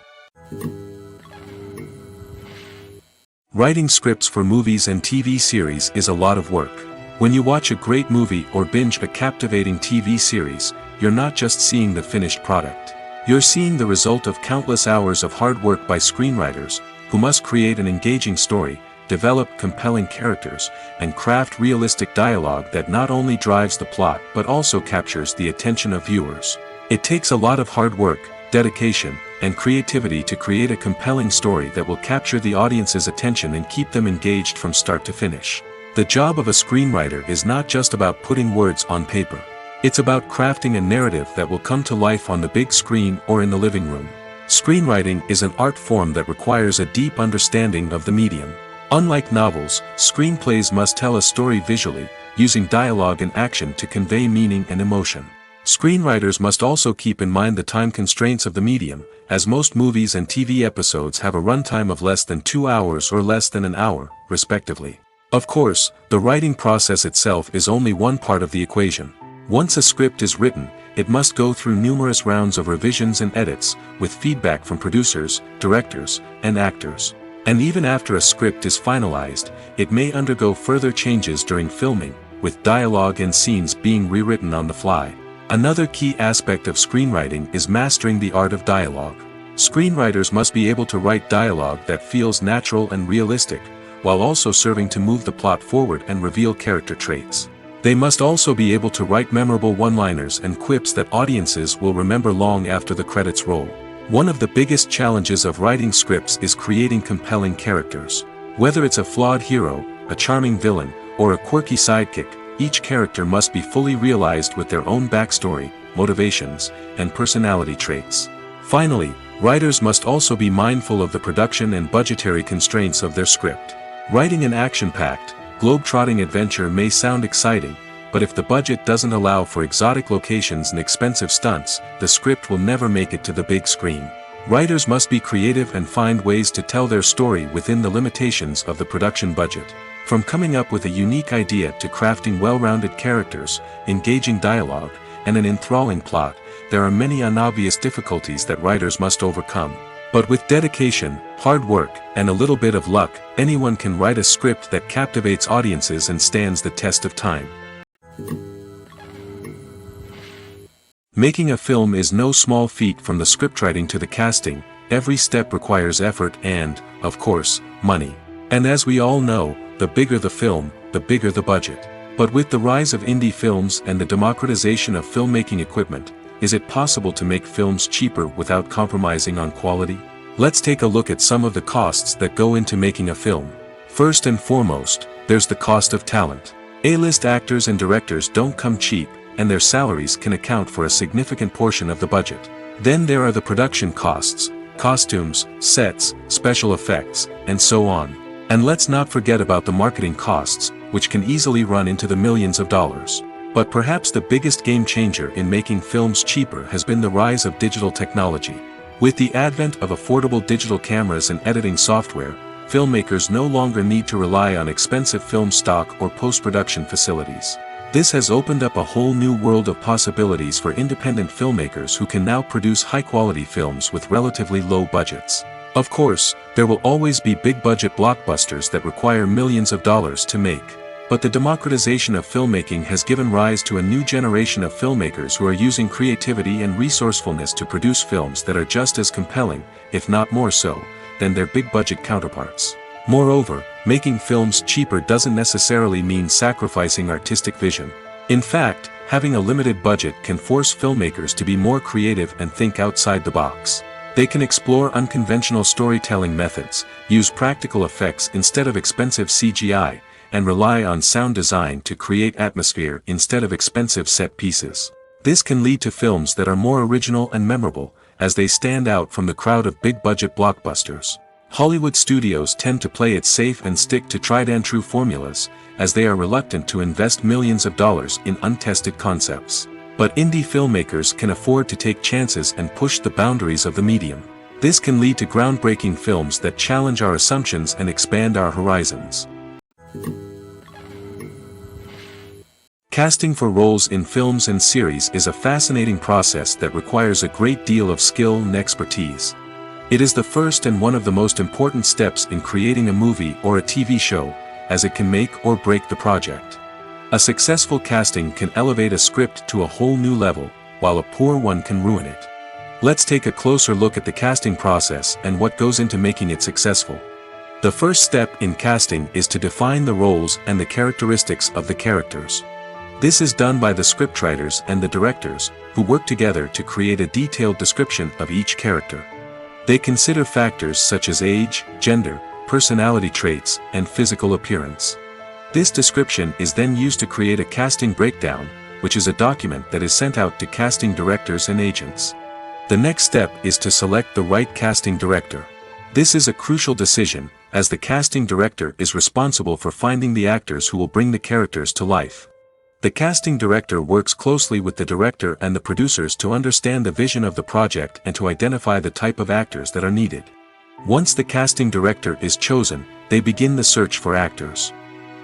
Writing scripts for movies and TV series is a lot of work. When you watch a great movie or binge a captivating TV series, you're not just seeing the finished product. You're seeing the result of countless hours of hard work by screenwriters, who must create an engaging story, develop compelling characters, and craft realistic dialogue that not only drives the plot but also captures the attention of viewers. It takes a lot of hard work, dedication, and creativity to create a compelling story that will capture the audience's attention and keep them engaged from start to finish. The job of a screenwriter is not just about putting words on paper. It's about crafting a narrative that will come to life on the big screen or in the living room. Screenwriting is an art form that requires a deep understanding of the medium. Unlike novels, screenplays must tell a story visually, using dialogue and action to convey meaning and emotion. Screenwriters must also keep in mind the time constraints of the medium, as most movies and TV episodes have a runtime of less than 2 hours or less than an hour, respectively. Of course, the writing process itself is only one part of the equation. Once a script is written, it must go through numerous rounds of revisions and edits, with feedback from producers, directors, and actors. And even after a script is finalized, it may undergo further changes during filming, with dialogue and scenes being rewritten on the fly. Another key aspect of screenwriting is mastering the art of dialogue. Screenwriters must be able to write dialogue that feels natural and realistic, while also serving to move the plot forward and reveal character traits. They must also be able to write memorable one-liners and quips that audiences will remember long after the credits roll. One of the biggest challenges of writing scripts is creating compelling characters. Whether it's a flawed hero, a charming villain, or a quirky sidekick, each character must be fully realized with their own backstory, motivations, and personality traits. Finally, writers must also be mindful of the production and budgetary constraints of their script. Writing an action-packed, globe-trotting adventure may sound exciting, but if the budget doesn't allow for exotic locations and expensive stunts, the script will never make it to the big screen. Writers must be creative and find ways to tell their story within the limitations of the production budget. From coming up with a unique idea to crafting well-rounded characters, engaging dialogue, and an enthralling plot, there are many unobvious difficulties that writers must overcome. But with dedication, hard work, and a little bit of luck, anyone can write a script that captivates audiences and stands the test of time. Making a film is no small feat. From the scriptwriting to the casting, every step requires effort and, of course, money. And as we all know, the bigger the film, the bigger the budget. But with the rise of indie films and the democratization of filmmaking equipment, is it possible to make films cheaper without compromising on quality? Let's take a look at some of the costs that go into making a film. First and foremost, there's the cost of talent. A-list actors and directors don't come cheap, and their salaries can account for a significant portion of the budget. Then there are the production costs, costumes, sets, special effects, and so on. And let's not forget about the marketing costs, which can easily run into the millions of dollars. But perhaps the biggest game changer in making films cheaper has been the rise of digital technology. With the advent of affordable digital cameras and editing software, filmmakers no longer need to rely on expensive film stock or post-production facilities. This has opened up a whole new world of possibilities for independent filmmakers who can now produce high-quality films with relatively low budgets. Of course, there will always be big-budget blockbusters that require millions of dollars to make. But the democratization of filmmaking has given rise to a new generation of filmmakers who are using creativity and resourcefulness to produce films that are just as compelling, if not more so, than their big-budget counterparts. Moreover, making films cheaper doesn't necessarily mean sacrificing artistic vision. In fact, having a limited budget can force filmmakers to be more creative and think outside the box. They can explore unconventional storytelling methods, use practical effects instead of expensive CGI, and rely on sound design to create atmosphere instead of expensive set pieces. This can lead to films that are more original and memorable, as they stand out from the crowd of big-budget blockbusters. Hollywood studios tend to play it safe and stick to tried-and-true formulas, as they are reluctant to invest millions of dollars in untested concepts. But indie filmmakers can afford to take chances and push the boundaries of the medium. This can lead to groundbreaking films that challenge our assumptions and expand our horizons. Casting for roles in films and series is a fascinating process that requires a great deal of skill and expertise. It is the first and one of the most important steps in creating a movie or a TV show, as it can make or break the project. A successful casting can elevate a script to a whole new level, while a poor one can ruin it. Let's take a closer look at the casting process and what goes into making it successful. The first step in casting is to define the roles and the characteristics of the characters. This is done by the scriptwriters and the directors, who work together to create a detailed description of each character. They consider factors such as age, gender, personality traits, and physical appearance. This description is then used to create a casting breakdown, which is a document that is sent out to casting directors and agents. The next step is to select the right casting director. This is a crucial decision, as the casting director is responsible for finding the actors who will bring the characters to life. The casting director works closely with the director and the producers to understand the vision of the project and to identify the type of actors that are needed. Once the casting director is chosen, they begin the search for actors.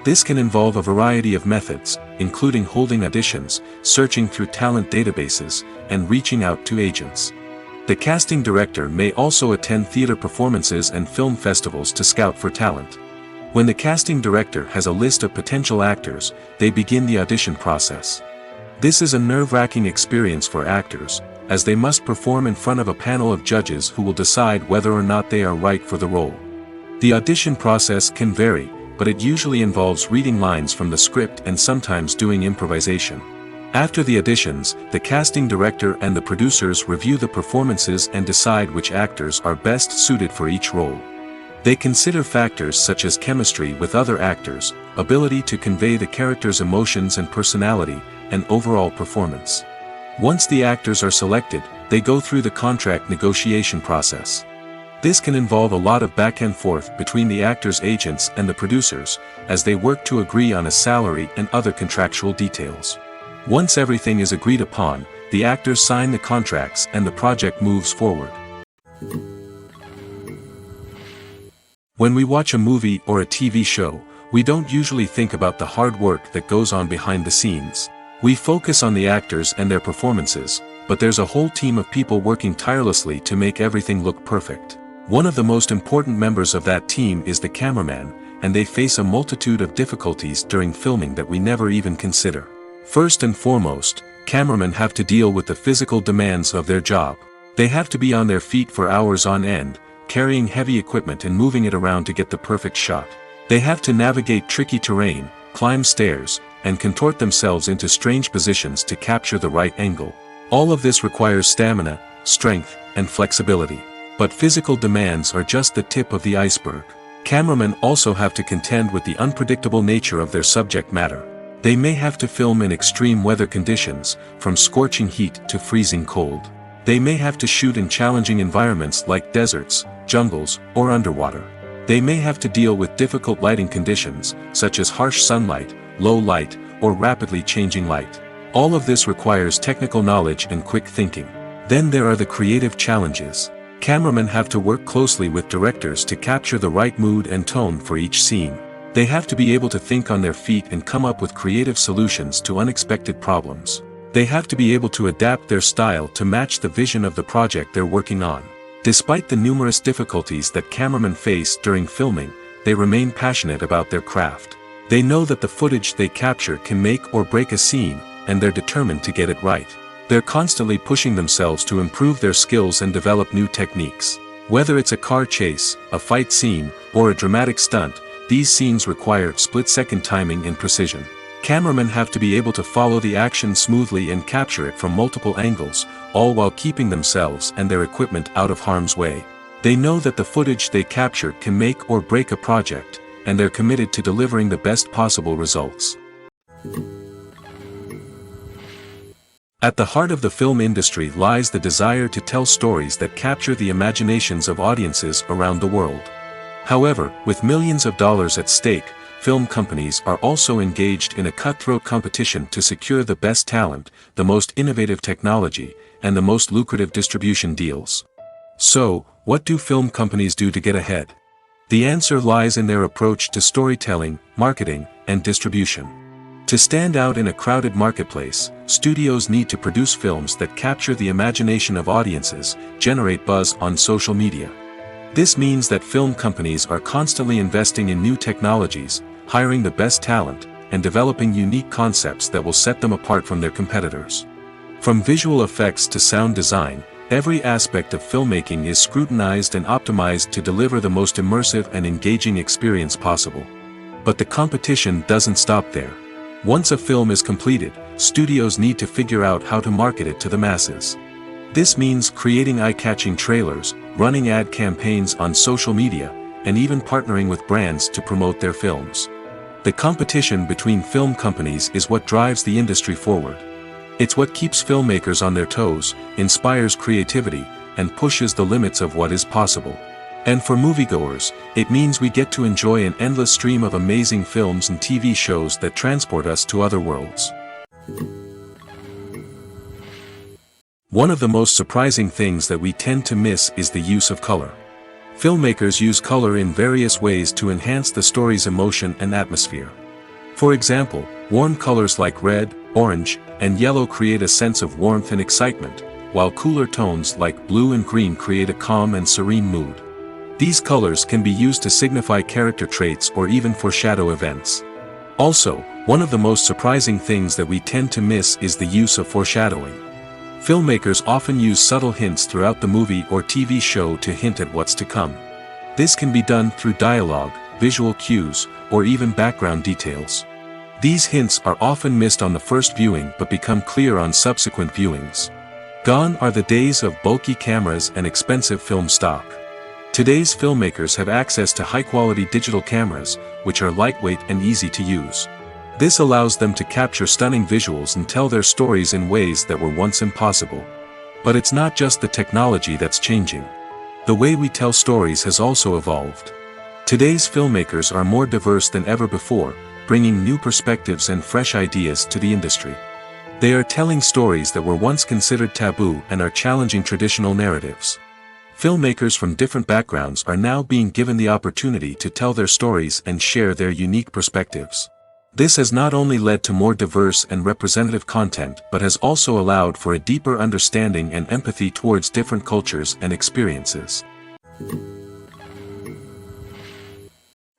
This can involve a variety of methods, including holding auditions, searching through talent databases, and reaching out to agents. The casting director may also attend theater performances and film festivals to scout for talent. When the casting director has a list of potential actors, they begin the audition process. This is a nerve-wracking experience for actors, as they must perform in front of a panel of judges who will decide whether or not they are right for the role. The audition process can vary, but it usually involves reading lines from the script and sometimes doing improvisation. After the auditions, the casting director and the producers review the performances and decide which actors are best suited for each role. They consider factors such as chemistry with other actors, ability to convey the character's emotions and personality, and overall performance. Once the actors are selected, they go through the contract negotiation process. This can involve a lot of back and forth between the actors' agents and the producers, as they work to agree on a salary and other contractual details. Once everything is agreed upon, the actors sign the contracts and the project moves forward. When we watch a movie or a TV show, we don't usually think about the hard work that goes on behind the scenes. We focus on the actors and their performances, but there's a whole team of people working tirelessly to make everything look perfect. One of the most important members of that team is the cameraman, and they face a multitude of difficulties during filming that we never even consider. First and foremost, cameramen have to deal with the physical demands of their job. They have to be on their feet for hours on end, carrying heavy equipment and moving it around to get the perfect shot. They have to navigate tricky terrain, climb stairs, and contort themselves into strange positions to capture the right angle. All of this requires stamina, strength, and flexibility. But physical demands are just the tip of the iceberg. Cameramen also have to contend with the unpredictable nature of their subject matter. They may have to film in extreme weather conditions, from scorching heat to freezing cold. They may have to shoot in challenging environments like deserts, jungles, or underwater. They may have to deal with difficult lighting conditions, such as harsh sunlight, low light, or rapidly changing light. All of this requires technical knowledge and quick thinking. Then there are the creative challenges. Cameramen have to work closely with directors to capture the right mood and tone for each scene. They have to be able to think on their feet and come up with creative solutions to unexpected problems. They have to be able to adapt their style to match the vision of the project they're working on. Despite the numerous difficulties that cameramen face during filming, they remain passionate about their craft. They know that the footage they capture can make or break a scene, and they're determined to get it right. They're constantly pushing themselves to improve their skills and develop new techniques. Whether it's a car chase, a fight scene, or a dramatic stunt, these scenes require split-second timing and precision. Cameramen have to be able to follow the action smoothly and capture it from multiple angles, all while keeping themselves and their equipment out of harm's way. They know that the footage they capture can make or break a project, and they're committed to delivering the best possible results. At the heart of the film industry lies the desire to tell stories that capture the imaginations of audiences around the world. However, with millions of dollars at stake, film companies are also engaged in a cutthroat competition to secure the best talent, the most innovative technology, and the most lucrative distribution deals. So, what do film companies do to get ahead? The answer lies in their approach to storytelling, marketing, and distribution. To stand out in a crowded marketplace, studios need to produce films that capture the imagination of audiences, generate buzz on social media. This means that film companies are constantly investing in new technologies, hiring the best talent, and developing unique concepts that will set them apart from their competitors. From visual effects to sound design, every aspect of filmmaking is scrutinized and optimized to deliver the most immersive and engaging experience possible. But the competition doesn't stop there. Once a film is completed, studios need to figure out how to market it to the masses. This means creating eye-catching trailers, running ad campaigns on social media, and even partnering with brands to promote their films. The competition between film companies is what drives the industry forward. It's what keeps filmmakers on their toes, inspires creativity, and pushes the limits of what is possible. And for moviegoers, it means we get to enjoy an endless stream of amazing films and TV shows that transport us to other worlds. One of the most surprising things that we tend to miss is the use of color. Filmmakers use color in various ways to enhance the story's emotion and atmosphere. For example, warm colors like red, orange, and yellow create a sense of warmth and excitement, while cooler tones like blue and green create a calm and serene mood. These colors can be used to signify character traits or even foreshadow events. Also, one of the most surprising things that we tend to miss is the use of foreshadowing. Filmmakers often use subtle hints throughout the movie or TV show to hint at what's to come. This can be done through dialogue, visual cues, or even background details. These hints are often missed on the first viewing but become clear on subsequent viewings. Gone are the days of bulky cameras and expensive film stock. Today's filmmakers have access to high-quality digital cameras, which are lightweight and easy to use. This allows them to capture stunning visuals and tell their stories in ways that were once impossible. But it's not just the technology that's changing. The way we tell stories has also evolved. Today's filmmakers are more diverse than ever before, bringing new perspectives and fresh ideas to the industry. They are telling stories that were once considered taboo and are challenging traditional narratives. Filmmakers from different backgrounds are now being given the opportunity to tell their stories and share their unique perspectives. This has not only led to more diverse and representative content but has also allowed for a deeper understanding and empathy towards different cultures and experiences.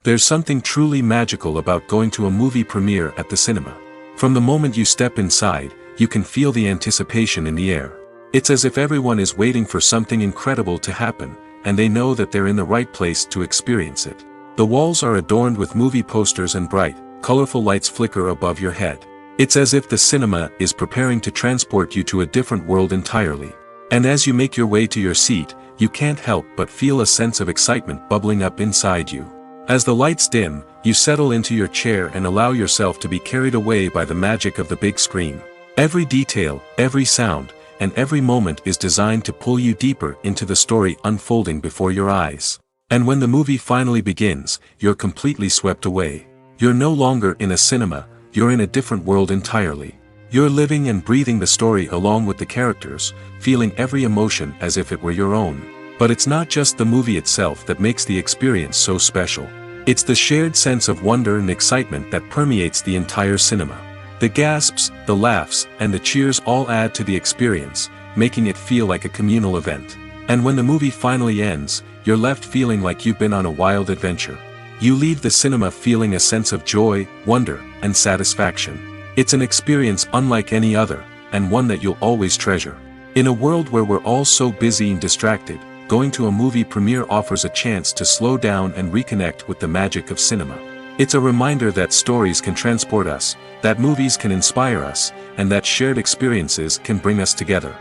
There's something truly magical about going to a movie premiere at the cinema. From the moment you step inside, you can feel the anticipation in the air. It's as if everyone is waiting for something incredible to happen, and they know that they're in the right place to experience it. The walls are adorned with movie posters and bright, colorful lights flicker above your head. It's as if the cinema is preparing to transport you to a different world entirely. And as you make your way to your seat, you can't help but feel a sense of excitement bubbling up inside you. As the lights dim, you settle into your chair and allow yourself to be carried away by the magic of the big screen. Every detail, every sound, and every moment is designed to pull you deeper into the story unfolding before your eyes. And when the movie finally begins, you're completely swept away. You're no longer in a cinema, you're in a different world entirely. You're living and breathing the story along with the characters, feeling every emotion as if it were your own. But it's not just the movie itself that makes the experience so special. It's the shared sense of wonder and excitement that permeates the entire cinema. The gasps, the laughs, and the cheers all add to the experience, making it feel like a communal event. And when the movie finally ends, you're left feeling like you've been on a wild adventure. You leave the cinema feeling a sense of joy, wonder, and satisfaction. It's an experience unlike any other, and one that you'll always treasure. In a world where we're all so busy and distracted, going to a movie premiere offers a chance to slow down and reconnect with the magic of cinema. It's a reminder that stories can transport us, that movies can inspire us, and that shared experiences can bring us together.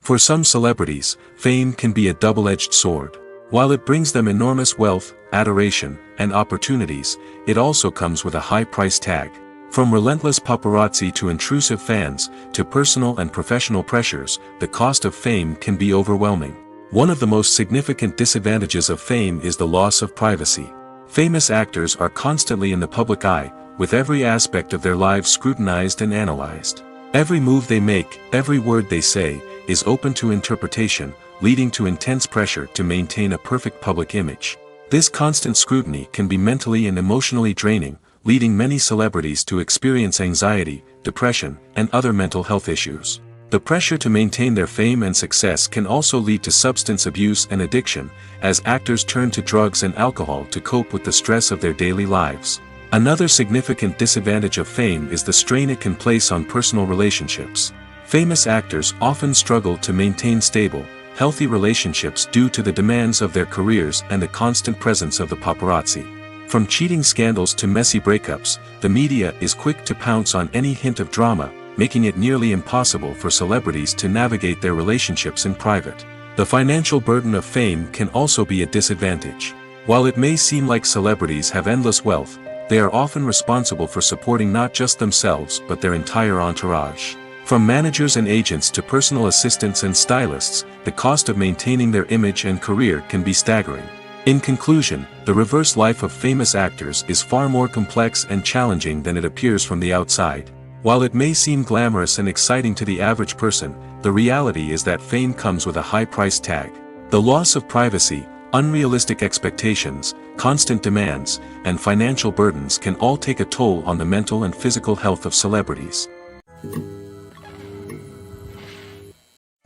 For some celebrities, fame can be a double-edged sword. While it brings them enormous wealth, adoration, and opportunities, it also comes with a high price tag. From relentless paparazzi to intrusive fans, to personal and professional pressures, the cost of fame can be overwhelming. One of the most significant disadvantages of fame is the loss of privacy. Famous actors are constantly in the public eye, with every aspect of their lives scrutinized and analyzed. Every move they make, every word they say, is open to interpretation, leading to intense pressure to maintain a perfect public image. This constant scrutiny can be mentally and emotionally draining, leading many celebrities to experience anxiety, depression, and other mental health issues. The pressure to maintain their fame and success can also lead to substance abuse and addiction, as actors turn to drugs and alcohol to cope with the stress of their daily lives. Another significant disadvantage of fame is the strain it can place on personal relationships. Famous actors often struggle to maintain stable, healthy relationships due to the demands of their careers and the constant presence of the paparazzi. From cheating scandals to messy breakups, the media is quick to pounce on any hint of drama, making it nearly impossible for celebrities to navigate their relationships in private. The financial burden of fame can also be a disadvantage. While it may seem like celebrities have endless wealth, they are often responsible for supporting not just themselves but their entire entourage. From managers and agents to personal assistants and stylists, the cost of maintaining their image and career can be staggering. In conclusion, the reverse life of famous actors is far more complex and challenging than it appears from the outside. While it may seem glamorous and exciting to the average person, the reality is that fame comes with a high price tag. The loss of privacy, unrealistic expectations, constant demands, and financial burdens can all take a toll on the mental and physical health of celebrities.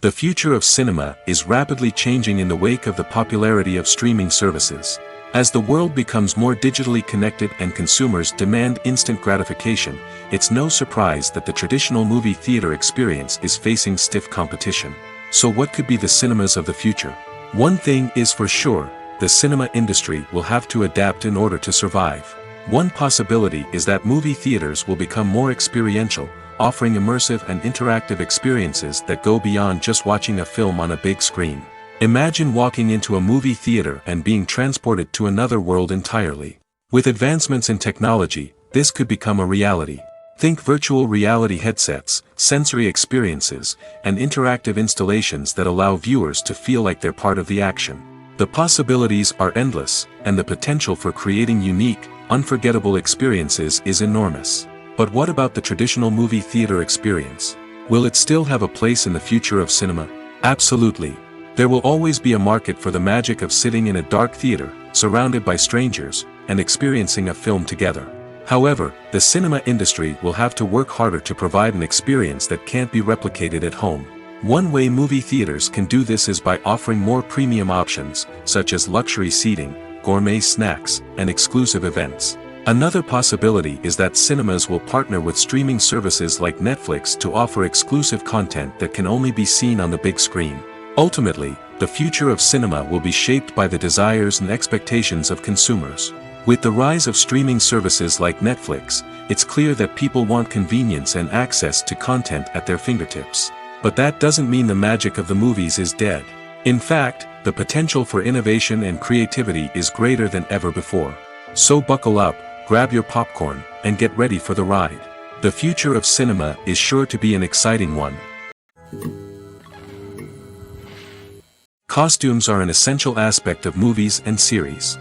The future of cinema is rapidly changing in the wake of the popularity of streaming services. As the world becomes more digitally connected and consumers demand instant gratification, it's no surprise that the traditional movie theater experience is facing stiff competition. So what could be the cinemas of the future? One thing is for sure, the cinema industry will have to adapt in order to survive. One possibility is that movie theaters will become more experiential, offering immersive and interactive experiences that go beyond just watching a film on a big screen. Imagine walking into a movie theater and being transported to another world entirely. With advancements in technology, this could become a reality. Think virtual reality headsets, sensory experiences, and interactive installations that allow viewers to feel like they're part of the action. The possibilities are endless, and the potential for creating unique, unforgettable experiences is enormous. But what about the traditional movie theater experience? Will it still have a place in the future of cinema? Absolutely. There will always be a market for the magic of sitting in a dark theater, surrounded by strangers, and experiencing a film together. However, the cinema industry will have to work harder to provide an experience that can't be replicated at home. One way movie theaters can do this is by offering more premium options, such as luxury seating, gourmet snacks, and exclusive events. Another possibility is that cinemas will partner with streaming services like Netflix to offer exclusive content that can only be seen on the big screen. Ultimately, the future of cinema will be shaped by the desires and expectations of consumers. With the rise of streaming services like Netflix, it's clear that people want convenience and access to content at their fingertips. But that doesn't mean the magic of the movies is dead. In fact, the potential for innovation and creativity is greater than ever before. So buckle up, grab your popcorn, and get ready for the ride. The future of cinema is sure to be an exciting one. Costumes are an essential aspect of movies and series.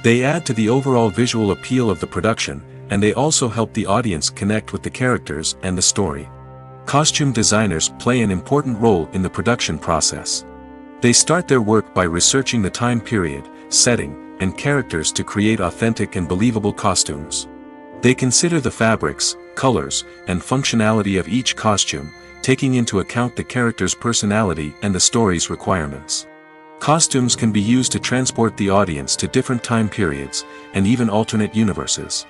They add to the overall visual appeal of the production, and they also help the audience connect with the characters and the story. Costume designers play an important role in the production process. They start their work by researching the time period, setting, and characters to create authentic and believable costumes. They consider the fabrics, colors, and functionality of each costume, taking into account the character's personality and the story's requirements. Costumes can be used to transport the audience to different time periods, and even alternate universes.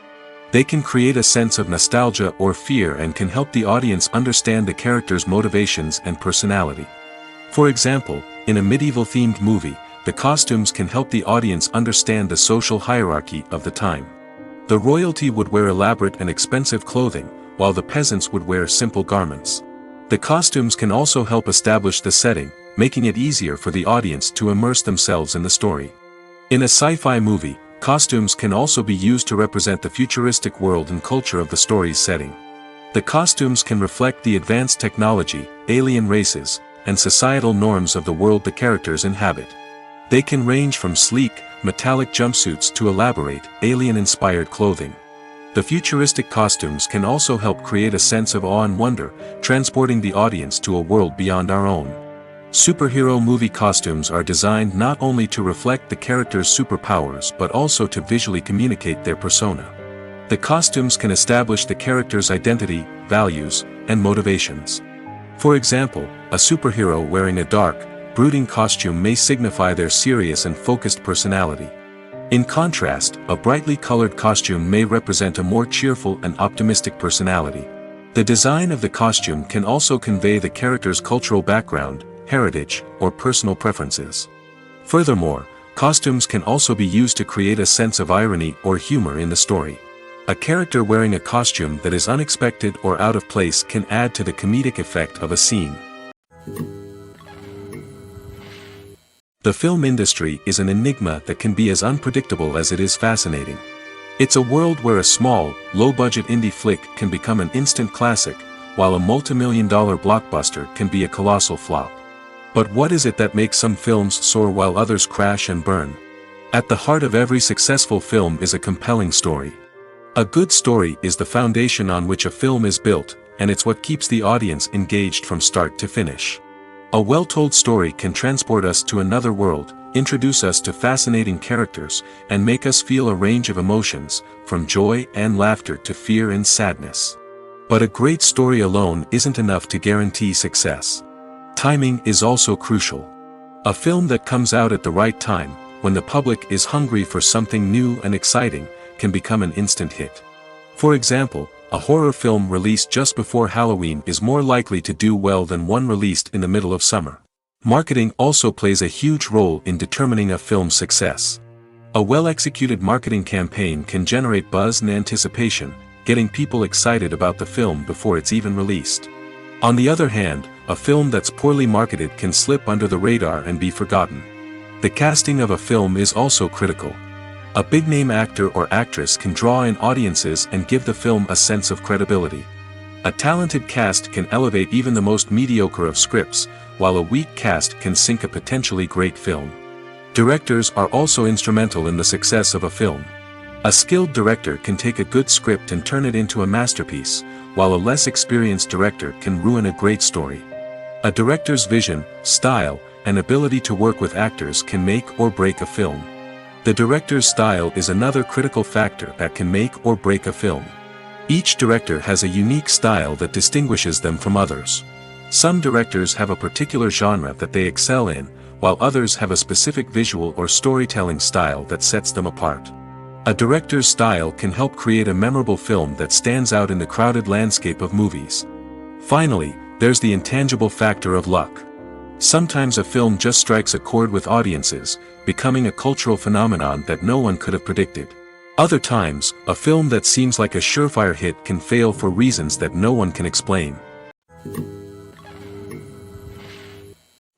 They can create a sense of nostalgia or fear and can help the audience understand the character's motivations and personality. For example, in a medieval-themed movie, the costumes can help the audience understand the social hierarchy of the time. The royalty would wear elaborate and expensive clothing, while the peasants would wear simple garments. The costumes can also help establish the setting, making it easier for the audience to immerse themselves in the story. In a sci-fi movie, Costumes can also be used to represent the futuristic world and culture of the story's setting. The costumes can reflect the advanced technology, alien races, and societal norms of the world the characters inhabit. They can range from sleek, metallic jumpsuits to elaborate, alien-inspired clothing. The futuristic costumes can also help create a sense of awe and wonder, transporting the audience to a world beyond our own. Superhero movie costumes are designed not only to reflect the character's superpowers but also to visually communicate their persona. The costumes can establish the character's identity, values, and motivations. For example, a superhero wearing a dark, brooding costume may signify their serious and focused personality. In contrast, a brightly colored costume may represent a more cheerful and optimistic personality. The design of the costume can also convey the character's cultural background, heritage, or personal preferences. Furthermore, costumes can also be used to create a sense of irony or humor in the story. A character wearing a costume that is unexpected or out of place can add to the comedic effect of a scene. The film industry is an enigma that can be as unpredictable as it is fascinating. It's a world where a small, low-budget indie flick can become an instant classic, while a multi-million-dollar blockbuster can be a colossal flop. But what is it that makes some films soar while others crash and burn? At the heart of every successful film is a compelling story. A good story is the foundation on which a film is built, and it's what keeps the audience engaged from start to finish. A well-told story can transport us to another world, introduce us to fascinating characters, and make us feel a range of emotions, from joy and laughter to fear and sadness. But a great story alone isn't enough to guarantee success. Timing is also crucial. A film that comes out at the right time, when the public is hungry for something new and exciting, can become an instant hit. For example, a horror film released just before Halloween is more likely to do well than one released in the middle of summer. Marketing also plays a huge role in determining a film's success. A well-executed marketing campaign can generate buzz and anticipation, getting people excited about the film before it's even released. On the other hand, a film that's poorly marketed can slip under the radar and be forgotten. The casting of a film is also critical. A big-name actor or actress can draw in audiences and give the film a sense of credibility. A talented cast can elevate even the most mediocre of scripts, while a weak cast can sink a potentially great film. Directors are also instrumental in the success of a film. A skilled director can take a good script and turn it into a masterpiece, while a less experienced director can ruin a great story. A director's vision, style, and ability to work with actors can make or break a film. The director's style is another critical factor that can make or break a film. Each director has a unique style that distinguishes them from others. Some directors have a particular genre that they excel in, while others have a specific visual or storytelling style that sets them apart. A director's style can help create a memorable film that stands out in the crowded landscape of movies. Finally, there's the intangible factor of luck. Sometimes a film just strikes a chord with audiences, becoming a cultural phenomenon that no one could have predicted. Other times, a film that seems like a surefire hit can fail for reasons that no one can explain.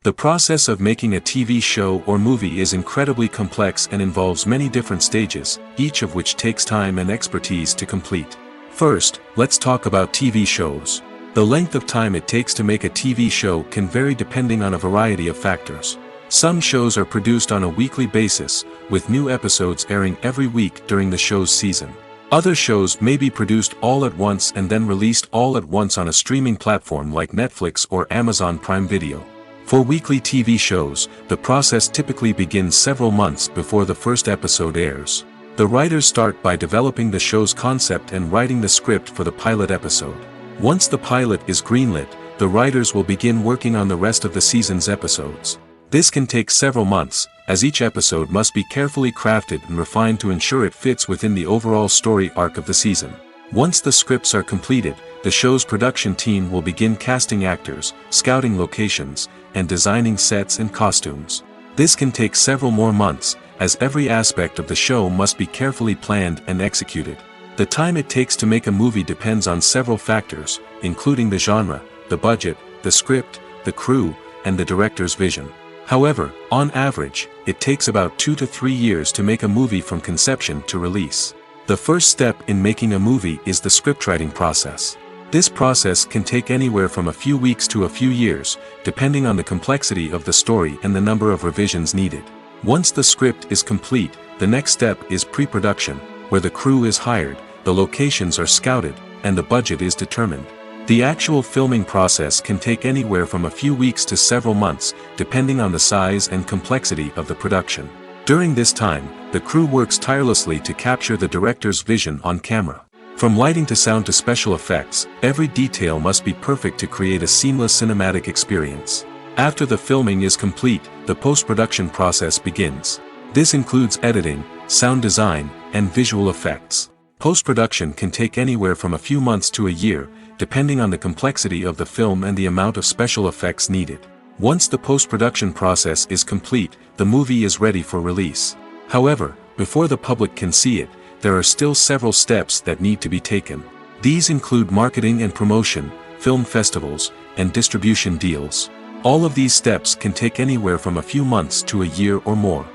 The process of making a TV show or movie is incredibly complex and involves many different stages, each of which takes time and expertise to complete. First, let's talk about TV shows. The length of time it takes to make a TV show can vary depending on a variety of factors. Some shows are produced on a weekly basis, with new episodes airing every week during the show's season. Other shows may be produced all at once and then released all at once on a streaming platform like Netflix or Amazon Prime Video. For weekly TV shows, the process typically begins several months before the first episode airs. The writers start by developing the show's concept and writing the script for the pilot episode. Once the pilot is greenlit, the writers will begin working on the rest of the season's episodes. This can take several months, as each episode must be carefully crafted and refined to ensure it fits within the overall story arc of the season. Once the scripts are completed, the show's production team will begin casting actors, scouting locations, and designing sets and costumes. This can take several more months, as every aspect of the show must be carefully planned and executed. The time it takes to make a movie depends on several factors, including the genre, the budget, the script, the crew, and the director's vision. However, on average, it takes about 2 to 3 years to make a movie from conception to release. The first step in making a movie is the scriptwriting process. This process can take anywhere from a few weeks to a few years, depending on the complexity of the story and the number of revisions needed. Once the script is complete, the next step is pre-production, where the crew is hired, the locations are scouted, and the budget is determined. The actual filming process can take anywhere from a few weeks to several months, depending on the size and complexity of the production. During this time, the crew works tirelessly to capture the director's vision on camera. From lighting to sound to special effects, every detail must be perfect to create a seamless cinematic experience. After the filming is complete, the post-production process begins. This includes editing, sound design, and visual effects. Post-production can take anywhere from a few months to a year, depending on the complexity of the film and the amount of special effects needed. Once the post-production process is complete, the movie is ready for release. However, before the public can see it, there are still several steps that need to be taken. These include marketing and promotion, film festivals, and distribution deals. All of these steps can take anywhere from a few months to a year or more.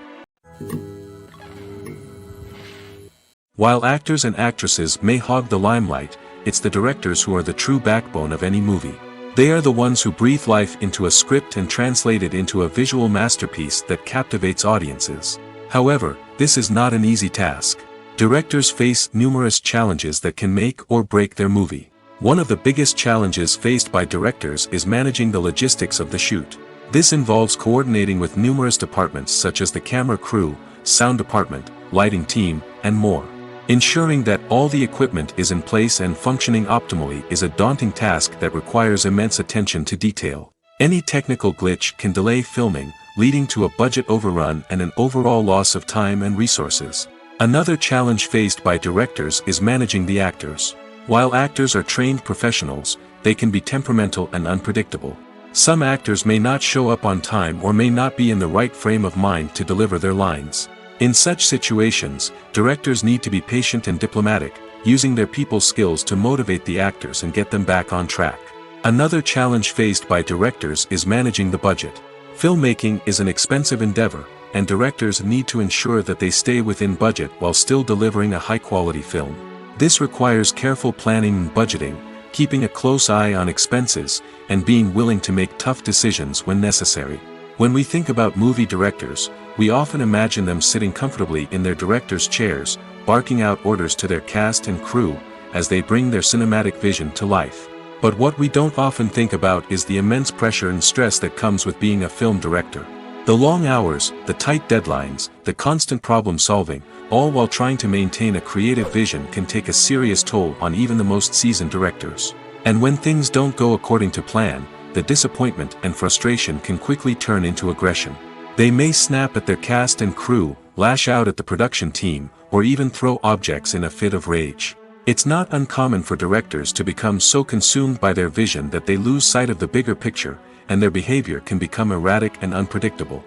While actors and actresses may hog the limelight, it's the directors who are the true backbone of any movie. They are the ones who breathe life into a script and translate it into a visual masterpiece that captivates audiences. However, this is not an easy task. Directors face numerous challenges that can make or break their movie. One of the biggest challenges faced by directors is managing the logistics of the shoot. This involves coordinating with numerous departments such as the camera crew, sound department, lighting team, and more. Ensuring that all the equipment is in place and functioning optimally is a daunting task that requires immense attention to detail. Any technical glitch can delay filming, leading to a budget overrun and an overall loss of time and resources. Another challenge faced by directors is managing the actors. While actors are trained professionals, they can be temperamental and unpredictable. Some actors may not show up on time or may not be in the right frame of mind to deliver their lines. In such situations, directors need to be patient and diplomatic, using their people skills to motivate the actors and get them back on track. Another challenge faced by directors is managing the budget. Filmmaking is an expensive endeavor, and directors need to ensure that they stay within budget while still delivering a high-quality film. This requires careful planning and budgeting, keeping a close eye on expenses, and being willing to make tough decisions when necessary. When we think about movie directors, we often imagine them sitting comfortably in their director's chairs, barking out orders to their cast and crew, as they bring their cinematic vision to life. But what we don't often think about is the immense pressure and stress that comes with being a film director. The long hours, the tight deadlines, the constant problem solving, all while trying to maintain a creative vision can take a serious toll on even the most seasoned directors. And when things don't go according to plan, the disappointment and frustration can quickly turn into aggression. They may snap at their cast and crew, lash out at the production team, or even throw objects in a fit of rage. It's not uncommon for directors to become so consumed by their vision that they lose sight of the bigger picture, and their behavior can become erratic and unpredictable.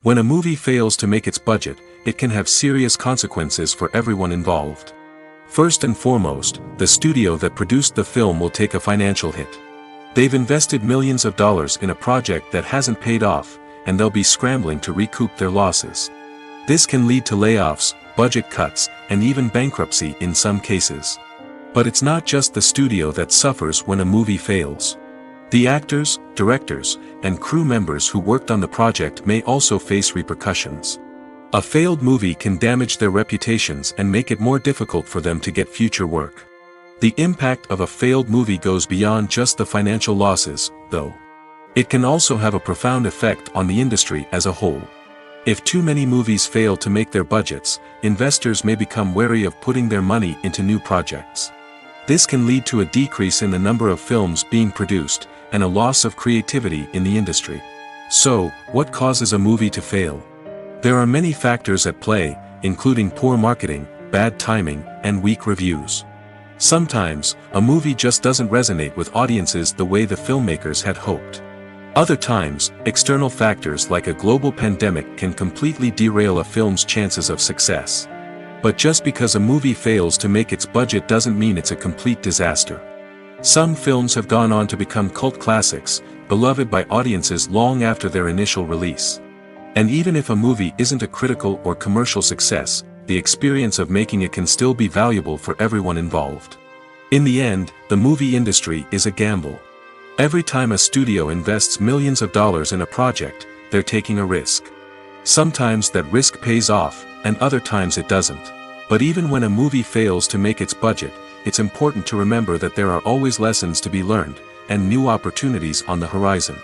When a movie fails to make its budget, it can have serious consequences for everyone involved. First and foremost, the studio that produced the film will take a financial hit. They've invested millions of dollars in a project that hasn't paid off, and they'll be scrambling to recoup their losses. This can lead to layoffs, budget cuts, and even bankruptcy in some cases. But it's not just the studio that suffers when a movie fails. The actors, directors, and crew members who worked on the project may also face repercussions. A failed movie can damage their reputations and make it more difficult for them to get future work. The impact of a failed movie goes beyond just the financial losses, though. It can also have a profound effect on the industry as a whole. If too many movies fail to make their budgets, investors may become wary of putting their money into new projects. This can lead to a decrease in the number of films being produced, and a loss of creativity in the industry. So, what causes a movie to fail? There are many factors at play, including poor marketing, bad timing, and weak reviews. Sometimes, a movie just doesn't resonate with audiences the way the filmmakers had hoped. Other times, external factors like a global pandemic can completely derail a film's chances of success. But just because a movie fails to make its budget doesn't mean it's a complete disaster. Some films have gone on to become cult classics, beloved by audiences long after their initial release. And even if a movie isn't a critical or commercial success, the experience of making it can still be valuable for everyone involved. In the end, the movie industry is a gamble. Every time a studio invests millions of dollars in a project, they're taking a risk. Sometimes that risk pays off, and other times it doesn't. But even when a movie fails to make its budget, it's important to remember that there are always lessons to be learned, and new opportunities on the horizon.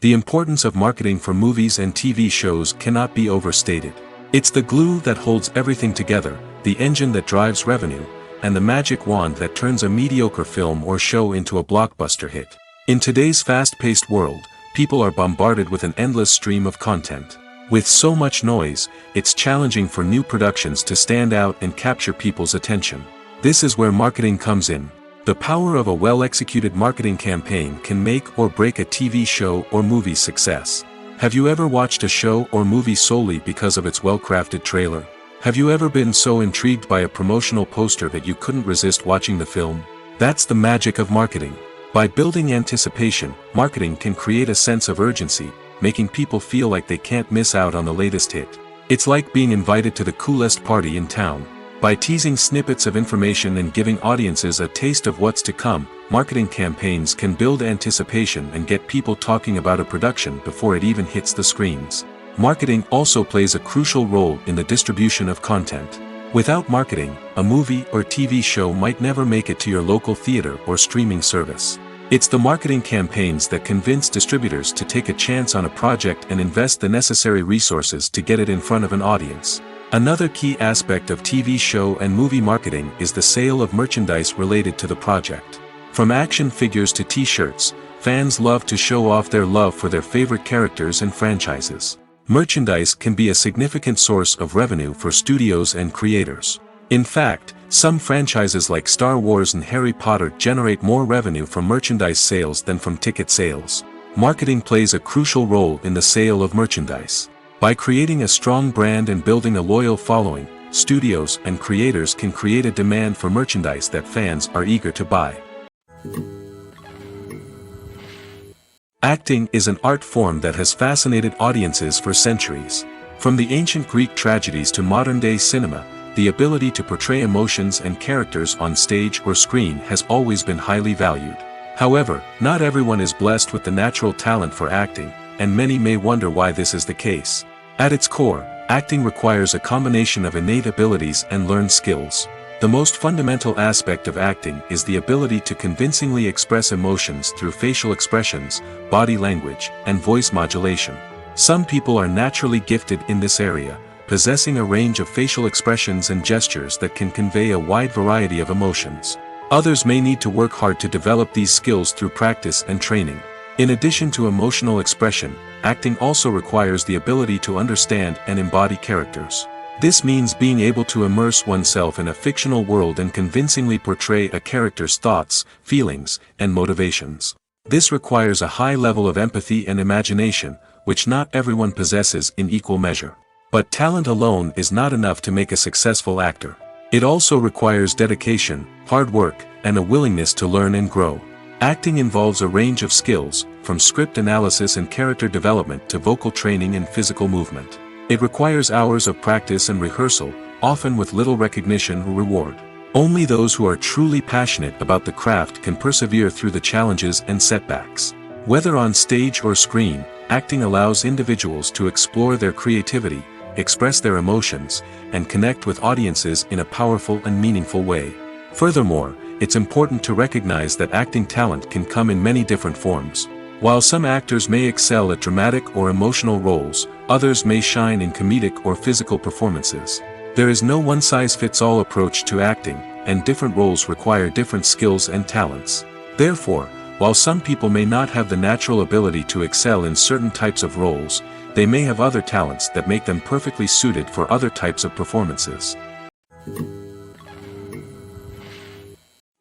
The importance of marketing for movies and TV shows cannot be overstated. It's the glue that holds everything together, the engine that drives revenue, and the magic wand that turns a mediocre film or show into a blockbuster hit. In today's fast-paced world, people are bombarded with an endless stream of content. With so much noise, it's challenging for new productions to stand out and capture people's attention. This is where marketing comes in. The power of a well-executed marketing campaign can make or break a TV show or movie's success. Have you ever watched a show or movie solely because of its well-crafted trailer? Have you ever been so intrigued by a promotional poster that you couldn't resist watching the film? That's the magic of marketing. By building anticipation, marketing can create a sense of urgency, making people feel like they can't miss out on the latest hit. It's like being invited to the coolest party in town. By teasing snippets of information and giving audiences a taste of what's to come, marketing campaigns can build anticipation and get people talking about a production before it even hits the screens. Marketing also plays a crucial role in the distribution of content. Without marketing, a movie or TV show might never make it to your local theater or streaming service. It's the marketing campaigns that convince distributors to take a chance on a project and invest the necessary resources to get it in front of an audience. Another key aspect of TV show and movie marketing is the sale of merchandise related to the project. From action figures to t-shirts, fans love to show off their love for their favorite characters and franchises. Merchandise can be a significant source of revenue for studios and creators. In fact, some franchises like Star Wars and Harry Potter generate more revenue from merchandise sales than from ticket sales. Marketing plays a crucial role in the sale of merchandise. By creating a strong brand and building a loyal following, studios and creators can create a demand for merchandise that fans are eager to buy. Acting is an art form that has fascinated audiences for centuries. From the ancient Greek tragedies to modern-day cinema, the ability to portray emotions and characters on stage or screen has always been highly valued. However, not everyone is blessed with the natural talent for acting, and many may wonder why this is the case. At its core, acting requires a combination of innate abilities and learned skills. The most fundamental aspect of acting is the ability to convincingly express emotions through facial expressions, body language, and voice modulation. Some people are naturally gifted in this area, possessing a range of facial expressions and gestures that can convey a wide variety of emotions. Others may need to work hard to develop these skills through practice and training. In addition to emotional expression, acting also requires the ability to understand and embody characters. This means being able to immerse oneself in a fictional world and convincingly portray a character's thoughts, feelings, and motivations. This requires a high level of empathy and imagination, which not everyone possesses in equal measure. But talent alone is not enough to make a successful actor. It also requires dedication, hard work, and a willingness to learn and grow. Acting involves a range of skills, from script analysis and character development to vocal training and physical movement. It requires hours of practice and rehearsal, often with little recognition or reward. Only those who are truly passionate about the craft can persevere through the challenges and setbacks. Whether on stage or screen, acting allows individuals to explore their creativity, express their emotions, and connect with audiences in a powerful and meaningful way. Furthermore, it's important to recognize that acting talent can come in many different forms. While some actors may excel at dramatic or emotional roles, others may shine in comedic or physical performances. There is no one-size-fits-all approach to acting, and different roles require different skills and talents. Therefore, while some people may not have the natural ability to excel in certain types of roles, they may have other talents that make them perfectly suited for other types of performances.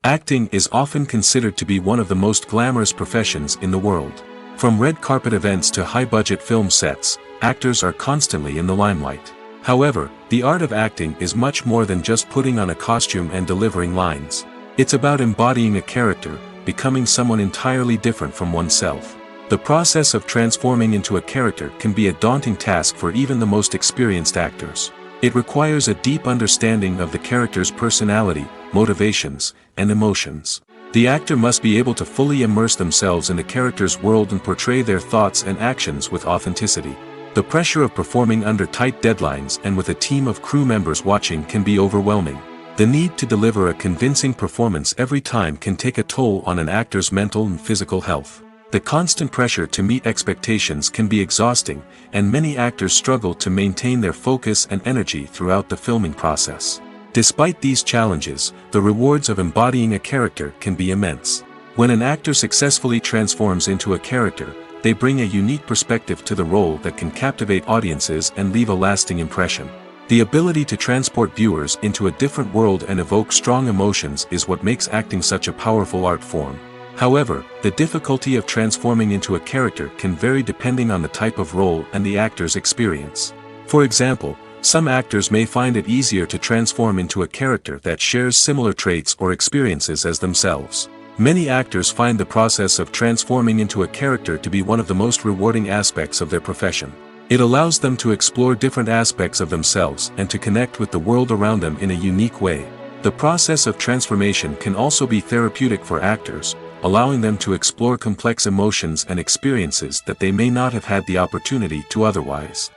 Acting is often considered to be one of the most glamorous professions in the world. From red carpet events to high-budget film sets, actors are constantly in the limelight. However, the art of acting is much more than just putting on a costume and delivering lines. It's about embodying a character, becoming someone entirely different from oneself. The process of transforming into a character can be a daunting task for even the most experienced actors. It requires a deep understanding of the character's personality, motivations, and emotions. The actor must be able to fully immerse themselves in the character's world and portray their thoughts and actions with authenticity. The pressure of performing under tight deadlines and with a team of crew members watching can be overwhelming. The need to deliver a convincing performance every time can take a toll on an actor's mental and physical health. The constant pressure to meet expectations can be exhausting, and many actors struggle to maintain their focus and energy throughout the filming process. Despite these challenges, the rewards of embodying a character can be immense. When an actor successfully transforms into a character, they bring a unique perspective to the role that can captivate audiences and leave a lasting impression. The ability to transport viewers into a different world and evoke strong emotions is what makes acting such a powerful art form. However, the difficulty of transforming into a character can vary depending on the type of role and the actor's experience. For example, some actors may find it easier to transform into a character that shares similar traits or experiences as themselves. Many actors find the process of transforming into a character to be one of the most rewarding aspects of their profession. It allows them to explore different aspects of themselves and to connect with the world around them in a unique way. The process of transformation can also be therapeutic for actors, allowing them to explore complex emotions and experiences that they may not have had the opportunity to otherwise.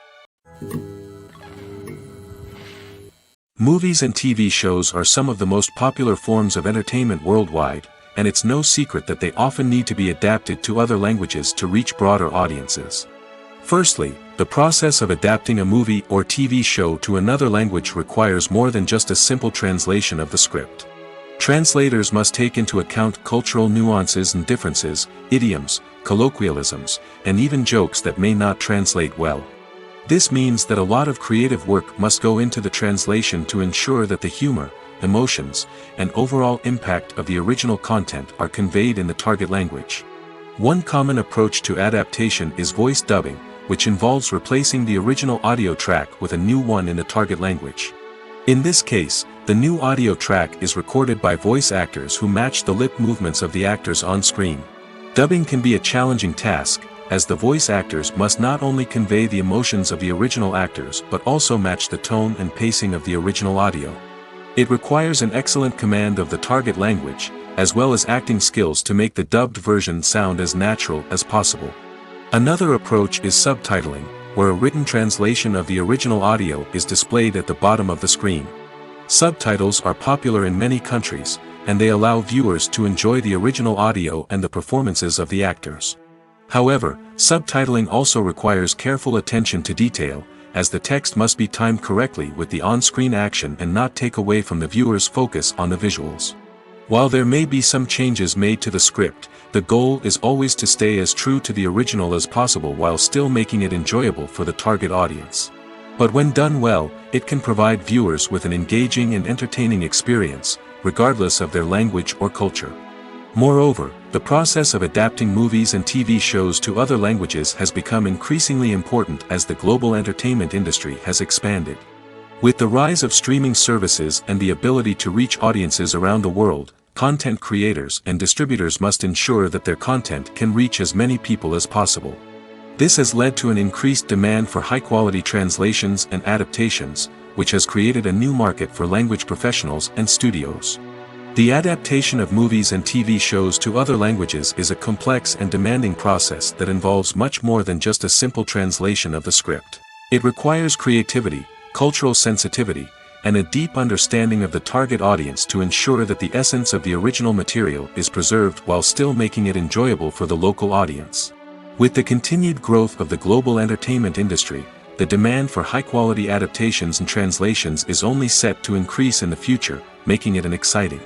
Movies and TV shows are some of the most popular forms of entertainment worldwide, and it's no secret that they often need to be adapted to other languages to reach broader audiences. Firstly, the process of adapting a movie or TV show to another language requires more than just a simple translation of the script. Translators must take into account cultural nuances and differences, idioms, colloquialisms, and even jokes that may not translate well. This means that a lot of creative work must go into the translation to ensure that the humor, emotions, and overall impact of the original content are conveyed in the target language. One common approach to adaptation is voice dubbing, which involves replacing the original audio track with a new one in the target language. In this case, the new audio track is recorded by voice actors who match the lip movements of the actors on screen. Dubbing can be a challenging task, as the voice actors must not only convey the emotions of the original actors but also match the tone and pacing of the original audio. It requires an excellent command of the target language, as well as acting skills to make the dubbed version sound as natural as possible. Another approach is subtitling, where a written translation of the original audio is displayed at the bottom of the screen. Subtitles are popular in many countries, and they allow viewers to enjoy the original audio and the performances of the actors. However, subtitling also requires careful attention to detail, as the text must be timed correctly with the on-screen action and not take away from the viewer's focus on the visuals. While there may be some changes made to the script, the goal is always to stay as true to the original as possible while still making it enjoyable for the target audience. But when done well, it can provide viewers with an engaging and entertaining experience, regardless of their language or culture. Moreover, the process of adapting movies and TV shows to other languages has become increasingly important as the global entertainment industry has expanded. With the rise of streaming services and the ability to reach audiences around the world, content creators and distributors must ensure that their content can reach as many people as possible. This has led to an increased demand for high-quality translations and adaptations, which has created a new market for language professionals and studios. The adaptation of movies and TV shows to other languages is a complex and demanding process that involves much more than just a simple translation of the script. It requires creativity, cultural sensitivity, and a deep understanding of the target audience to ensure that the essence of the original material is preserved while still making it enjoyable for the local audience. With the continued growth of the global entertainment industry, the demand for high-quality adaptations and translations is only set to increase in the future, making it an exciting.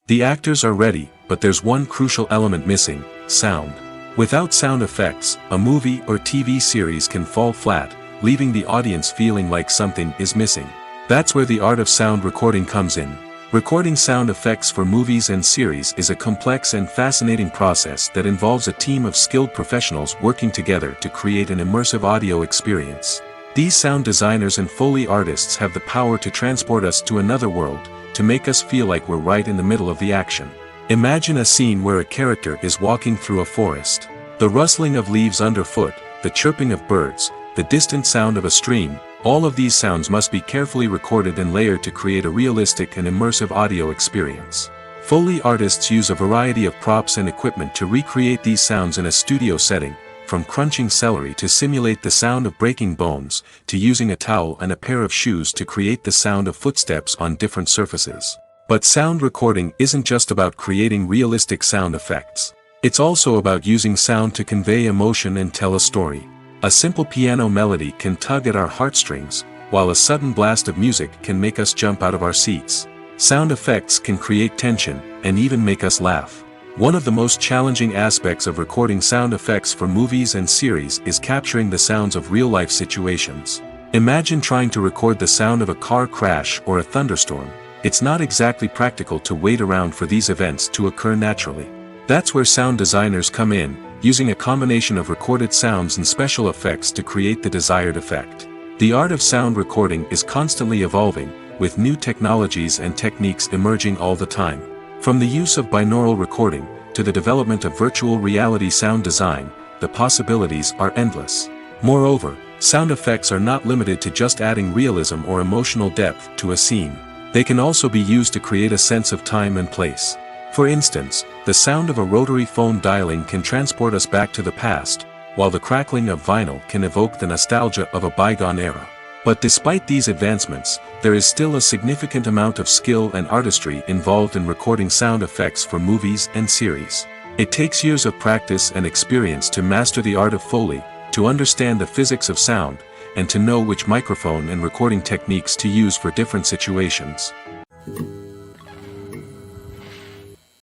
The actors are ready, but there's one crucial element missing: sound. Without sound effects, a movie or TV series can fall flat, leaving the audience feeling like something is missing. That's where the art of sound recording comes in. Recording sound effects for movies and series is a complex and fascinating process that involves a team of skilled professionals working together to create an immersive audio experience. These sound designers and Foley artists have the power to transport us to another world, to make us feel like we're right in the middle of the action. Imagine a scene where a character is walking through a forest. The rustling of leaves underfoot, the chirping of birds, the distant sound of a stream, all of these sounds must be carefully recorded and layered to create a realistic and immersive audio experience. Foley artists use a variety of props and equipment to recreate these sounds in a studio setting, from crunching celery to simulate the sound of breaking bones, to using a towel and a pair of shoes to create the sound of footsteps on different surfaces. But sound recording isn't just about creating realistic sound effects. It's also about using sound to convey emotion and tell a story. A simple piano melody can tug at our heartstrings, while a sudden blast of music can make us jump out of our seats. Sound effects can create tension, and even make us laugh. One of the most challenging aspects of recording sound effects for movies and series is capturing the sounds of real-life situations. Imagine trying to record the sound of a car crash or a thunderstorm. It's not exactly practical to wait around for these events to occur naturally. That's where sound designers come in, using a combination of recorded sounds and special effects to create the desired effect. The art of sound recording is constantly evolving, with new technologies and techniques emerging all the time. From the use of binaural recording, to the development of virtual reality sound design, the possibilities are endless. Moreover, sound effects are not limited to just adding realism or emotional depth to a scene. They can also be used to create a sense of time and place. For instance, the sound of a rotary phone dialing can transport us back to the past, while the crackling of vinyl can evoke the nostalgia of a bygone era. But despite these advancements, there is still a significant amount of skill and artistry involved in recording sound effects for movies and series. It takes years of practice and experience to master the art of Foley, to understand the physics of sound, and to know which microphone and recording techniques to use for different situations.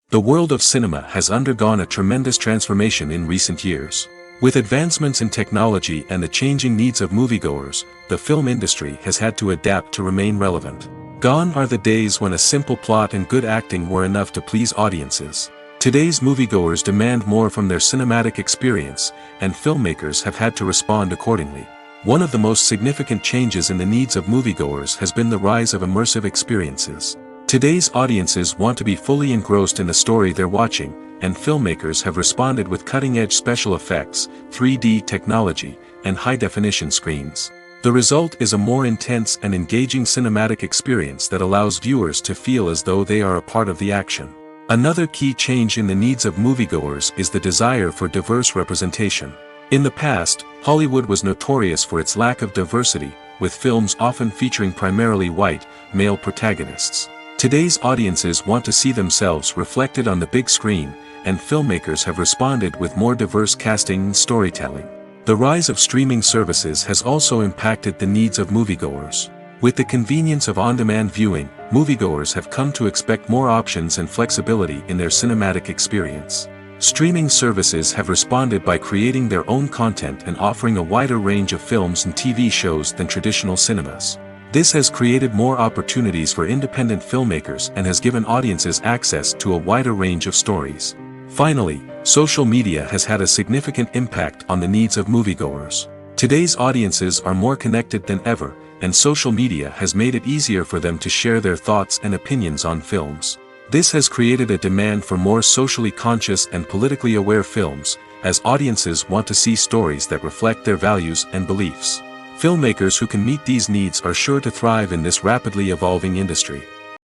The world of cinema has undergone a tremendous transformation in recent years. With advancements in technology and the changing needs of moviegoers, the film industry has had to adapt to remain relevant. Gone are the days when a simple plot and good acting were enough to please audiences. Today's moviegoers demand more from their cinematic experience, and filmmakers have had to respond accordingly. One of the most significant changes in the needs of moviegoers has been the rise of immersive experiences. Today's audiences want to be fully engrossed in the story they're watching, and filmmakers have responded with cutting-edge special effects, 3D technology, and high-definition screens. The result is a more intense and engaging cinematic experience that allows viewers to feel as though they are a part of the action. Another key change in the needs of moviegoers is the desire for diverse representation. In the past, Hollywood was notorious for its lack of diversity, with films often featuring primarily white, male protagonists. Today's audiences want to see themselves reflected on the big screen, and filmmakers have responded with more diverse casting and storytelling. The rise of streaming services has also impacted the needs of moviegoers. With the convenience of on-demand viewing, moviegoers have come to expect more options and flexibility in their cinematic experience. Streaming services have responded by creating their own content and offering a wider range of films and TV shows than traditional cinemas. This has created more opportunities for independent filmmakers and has given audiences access to a wider range of stories. Finally, social media has had a significant impact on the needs of moviegoers. Today's audiences are more connected than ever, and social media has made it easier for them to share their thoughts and opinions on films. This has created a demand for more socially conscious and politically aware films, as audiences want to see stories that reflect their values and beliefs. Filmmakers who can meet these needs are sure to thrive in this rapidly evolving industry.